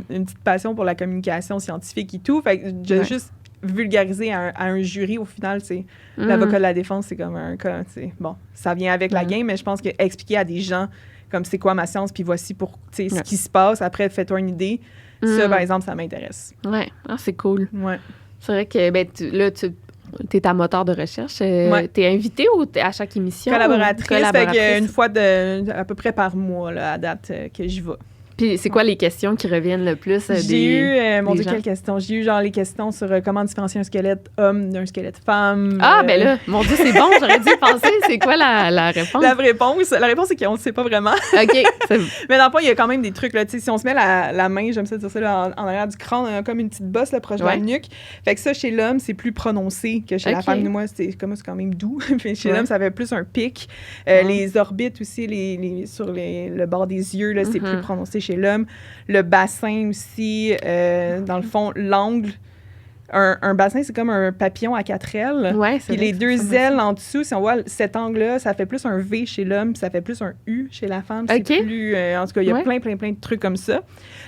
une petite passion pour la communication scientifique et tout. Fait que j'ai juste vulgariser à un jury, au final, c'est l'avocat de la défense, c'est comme un cas, bon, ça vient avec la game, mais je pense que expliquer à des gens comme c'est quoi ma science, puis voici pour ce qui se passe, après fais-toi une idée, ça, par exemple, ça m'intéresse. Ouais, c'est cool. Ouais. C'est vrai que là, t'es ta moteur de recherche. T'es invitée ou t'es à chaque émission? Collaboratrice. Fait une fois à peu près par mois, là, à date, que j'y vais. Puis c'est quoi les questions qui reviennent le plus? J'ai eu, mon Dieu, quelle question? J'ai eu genre les questions sur comment différencier un squelette homme d'un squelette femme. Ah, ben là, mon Dieu, c'est bon, j'aurais dû penser. C'est quoi la réponse? La réponse, c'est qu'on ne sait pas vraiment. OK. Mais dans le fond, il y a quand même des trucs, là. Tu sais, si on se met la main, j'aime ça dire ça, là, en arrière du crâne, on a comme une petite bosse là, proche de la nuque. Fait que ça, chez l'homme, c'est plus prononcé que chez la femme. Moi, c'est quand même doux. Puis chez l'homme, ça fait plus un pic. Les orbites aussi, sur le bord des yeux, là, c'est plus prononcé chez l'homme. Le bassin aussi, dans le fond, l'angle. Un bassin, c'est comme un papillon à 4 ailes. Ouais, puis les 2 ailes en dessous, si on voit cet angle-là, ça fait plus un V chez l'homme, puis ça fait plus un U chez la femme. C'est plus... en tout cas, il y a plein de trucs comme ça.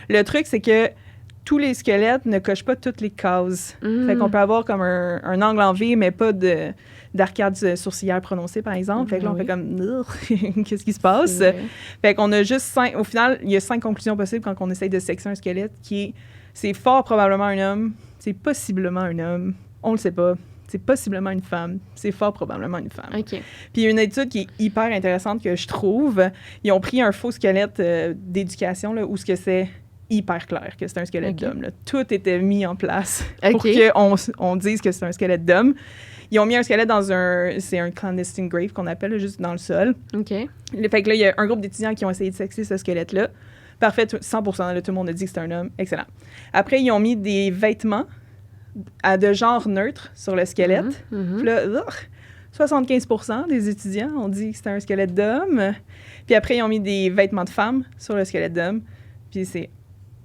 Le truc, c'est que tous les squelettes ne cochent pas toutes les cases. Fait qu'on peut avoir comme un angle en V, mais pas d'arcade sourcilière prononcée, par exemple. Fait que là, on fait comme... Qu'est-ce qui se passe? Fait qu'on a juste 5... Au final, il y a 5 conclusions possibles quand on essaye de sexer un squelette, qui est... C'est fort probablement un homme, c'est possiblement un homme, on le sait pas. C'est possiblement une femme, c'est fort probablement une femme. OK. Puis une étude qui est hyper intéressante que je trouve, ils ont pris un faux squelette d'éducation, là, où ce que c'est hyper clair que c'est un squelette d'homme. Là. Tout était mis en place pour qu'on dise que c'est un squelette d'homme. Ils ont mis un squelette dans c'est un clandestine grave qu'on appelle, là, juste dans le sol. OK. Fait que là, il y a un groupe d'étudiants qui ont essayé de sexer ce squelette-là. Parfait, 100%, là, tout le monde a dit que c'est un homme. Excellent. Après, ils ont mis des vêtements de genre neutre sur le squelette. Puis là, 75% des étudiants ont dit que c'était un squelette d'homme. Puis après, ils ont mis des vêtements de femme sur le squelette d'homme. Puis c'est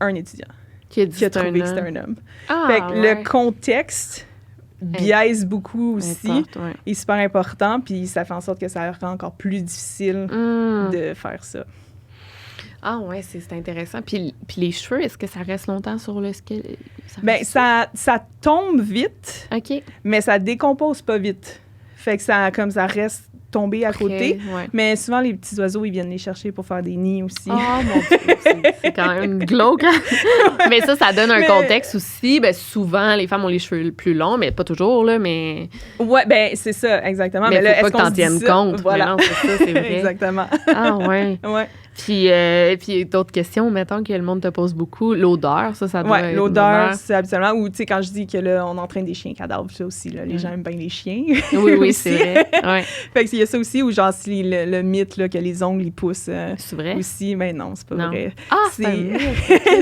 un étudiant qui a trouvé que c'était un homme. Ah, fait que le contexte biaise beaucoup aussi. Est super important. Puis ça fait en sorte que ça rend encore plus difficile de faire ça. Ah ouais, c'est intéressant. Puis les cheveux, est-ce que ça reste longtemps sur le squelette? Ça tombe vite, mais ça décompose pas vite. Fait que ça reste tombé à côté. Ouais. Mais souvent, les petits oiseaux, ils viennent les chercher pour faire des nids aussi. Oh mon Dieu, c'est quand même glauque. Mais ça donne un contexte aussi. Ben, souvent, les femmes ont les cheveux plus longs, mais pas toujours, là, mais... Ouais, ben c'est ça, exactement. Mais là, faut pas que t'en tiennes compte. Voilà. Non, c'est ça, c'est vrai. Exactement. Ah ouais. Ouais. Puis d'autres questions, mettons que le monde te pose beaucoup. L'odeur, ça doit être... l'odeur, c'est habituellement... Ou, tu sais, quand je dis que là, on entraîne des chiens cadavres, ça aussi, là, les gens aiment bien les chiens. Oui, c'est vrai. Ouais. Fait qu'il y a ça aussi, où genre, si le mythe, là, que les ongles, ils poussent c'est vrai? Aussi, mais non, c'est pas vrai. Ah, c'est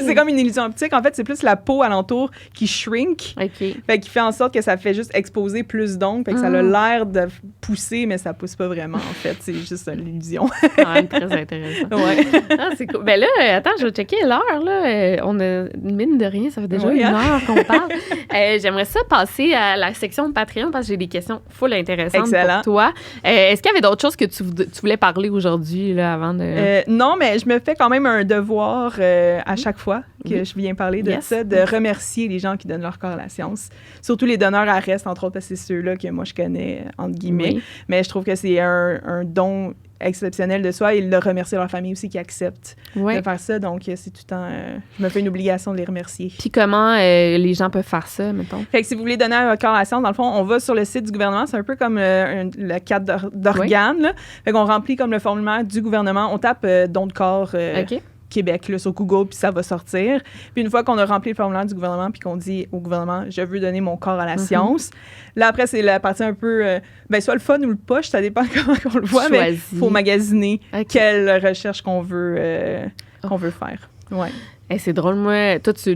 c'est comme une illusion optique. En fait, c'est plus la peau alentour qui shrink. Fait qu'il fait en sorte que ça fait juste exposer plus d'ongles. Fait que ça a l'air de pousser, mais ça pousse pas vraiment, en fait. C'est juste une illusion. Très intéressant. Ouais. Ah, c'est cool. Ben là, attends, je vais checker l'heure, là. On a mine de rien, ça fait déjà 1 heure qu'on parle. J'aimerais ça passer à la section de Patreon parce que j'ai des questions full intéressantes pour toi. Est-ce qu'il y avait d'autres choses que tu voulais parler aujourd'hui, là, avant de... Non, mais je me fais quand même un devoir à chaque fois que je viens parler de ça, de remercier les gens qui donnent leur corps à la science. Surtout les donneurs à reste, entre autres, parce que c'est ceux-là que moi, je connais, entre guillemets. Mais je trouve que c'est un don exceptionnel de soi et de remercier leur famille aussi qui acceptent de faire ça. Donc, c'est tout le temps... je me fais une obligation de les remercier. Puis comment les gens peuvent faire ça, mettons? Fait que si vous voulez donner un corps à la science, dans le fond, on va sur le site du gouvernement. C'est un peu comme le cadre d'organes. Là. Fait qu'on remplit comme le formulaire du gouvernement. On tape don de corps... Québec là, sur Google, puis ça va sortir. Puis une fois qu'on a rempli le formulaire du gouvernement, puis qu'on dit au gouvernement, je veux donner mon corps à la science, là, après, c'est la partie un peu, soit le fun ou le poche, ça dépend comment on le voit, mais il faut magasiner quelle recherche qu'on veut faire. Ouais. Hey, c'est drôle, moi. Toi, tu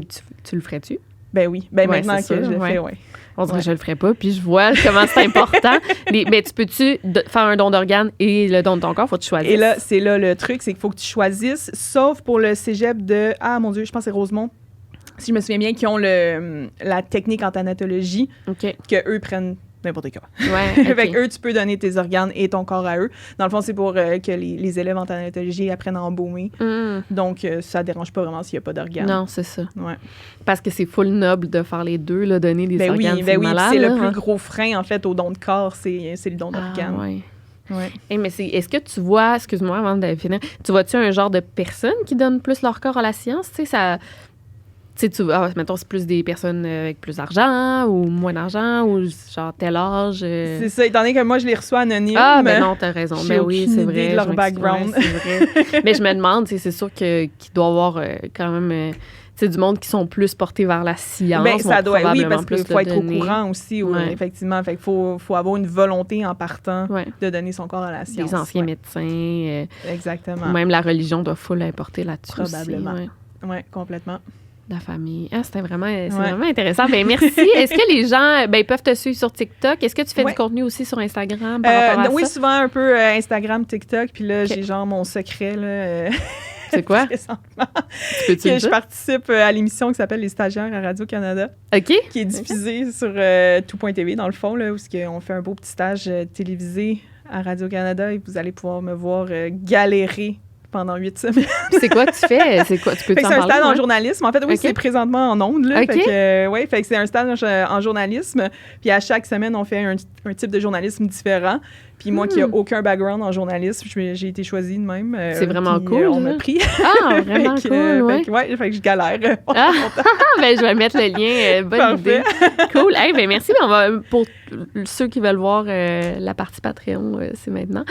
le ferais-tu? Ben oui. Ben maintenant que je le fais, oui. On dirait que je le ferais pas, puis je vois comment c'est important. Mais tu peux-tu faire un don d'organes et le don de ton corps? Faut que tu choisisses. Et là, c'est là le truc, c'est qu'il faut que tu choisisses, sauf pour le cégep de... Ah, mon Dieu, je pense que c'est Rosemont, si je me souviens bien, qui ont la technique en thanatologie, que eux prennent n'importe quoi. Ouais, Fait eux, tu peux donner tes organes et ton corps à eux. Dans le fond, c'est pour que les élèves en thanatologie apprennent à embaumer. Donc, ça dérange pas vraiment s'il n'y a pas d'organes. Non, c'est ça. Ouais. Parce que c'est full noble de faire les deux, là, donner des organes. C'est malade. C'est là, le plus gros frein, en fait, au don de corps, c'est le don d'organes. Ouais. Hey, mais est-ce que tu vois, excuse-moi avant de finir, tu vois-tu un genre de personnes qui donnent plus leur corps à la science? Tu sais, ça... sais, mettons, c'est plus des personnes avec plus d'argent ou moins d'argent ou genre tel âge. C'est ça, étant donné que moi, je les reçois anonymes. Ah, ben non, t'as raison. Mais oui, c'est vrai. De leur background. Ouais, c'est vrai. Mais je me demande, c'est sûr qu'il doit y avoir quand même... c'est du monde qui sont plus portés vers la science. Ben, ça doit, oui, parce qu'il faut être au courant aussi, effectivement. Fait qu'il faut avoir une volonté en partant de donner son corps à la science. Les anciens médecins. Exactement. Même la religion doit full importer là-dessus. Probablement. Oui, complètement. La famille. Ah, c'est vraiment intéressant. Ben merci. Est-ce que les gens peuvent te suivre sur TikTok? Est-ce que tu fais du contenu aussi sur Instagram par rapport à ça? Oui, souvent un peu Instagram, TikTok. Puis là, j'ai genre mon secret, là... C'est quoi? Je participe à l'émission qui s'appelle Les Stagiaires à Radio-Canada. OK. Qui est diffusée sur tout.tv, dans le fond, là, où on fait un beau petit stage télévisé à Radio-Canada et vous allez pouvoir me voir galérer pendant 8 semaines. C'est quoi que tu fais? C'est quoi? Tu peux c'est un stage en journalisme. En fait, oui, c'est présentement en ondes. Là, fait que c'est un stage en journalisme. Puis à chaque semaine, on fait un type de journalisme différent. Puis moi, qui n'ai aucun background en journalisme, j'ai été choisie de même. C'est vraiment cool. On m'a pris. Ah, vraiment cool. Fait que je galère. Je vais mettre le lien. Bonne idée. Cool. Hey, merci. Pour ceux qui veulent voir la partie Patreon, c'est maintenant.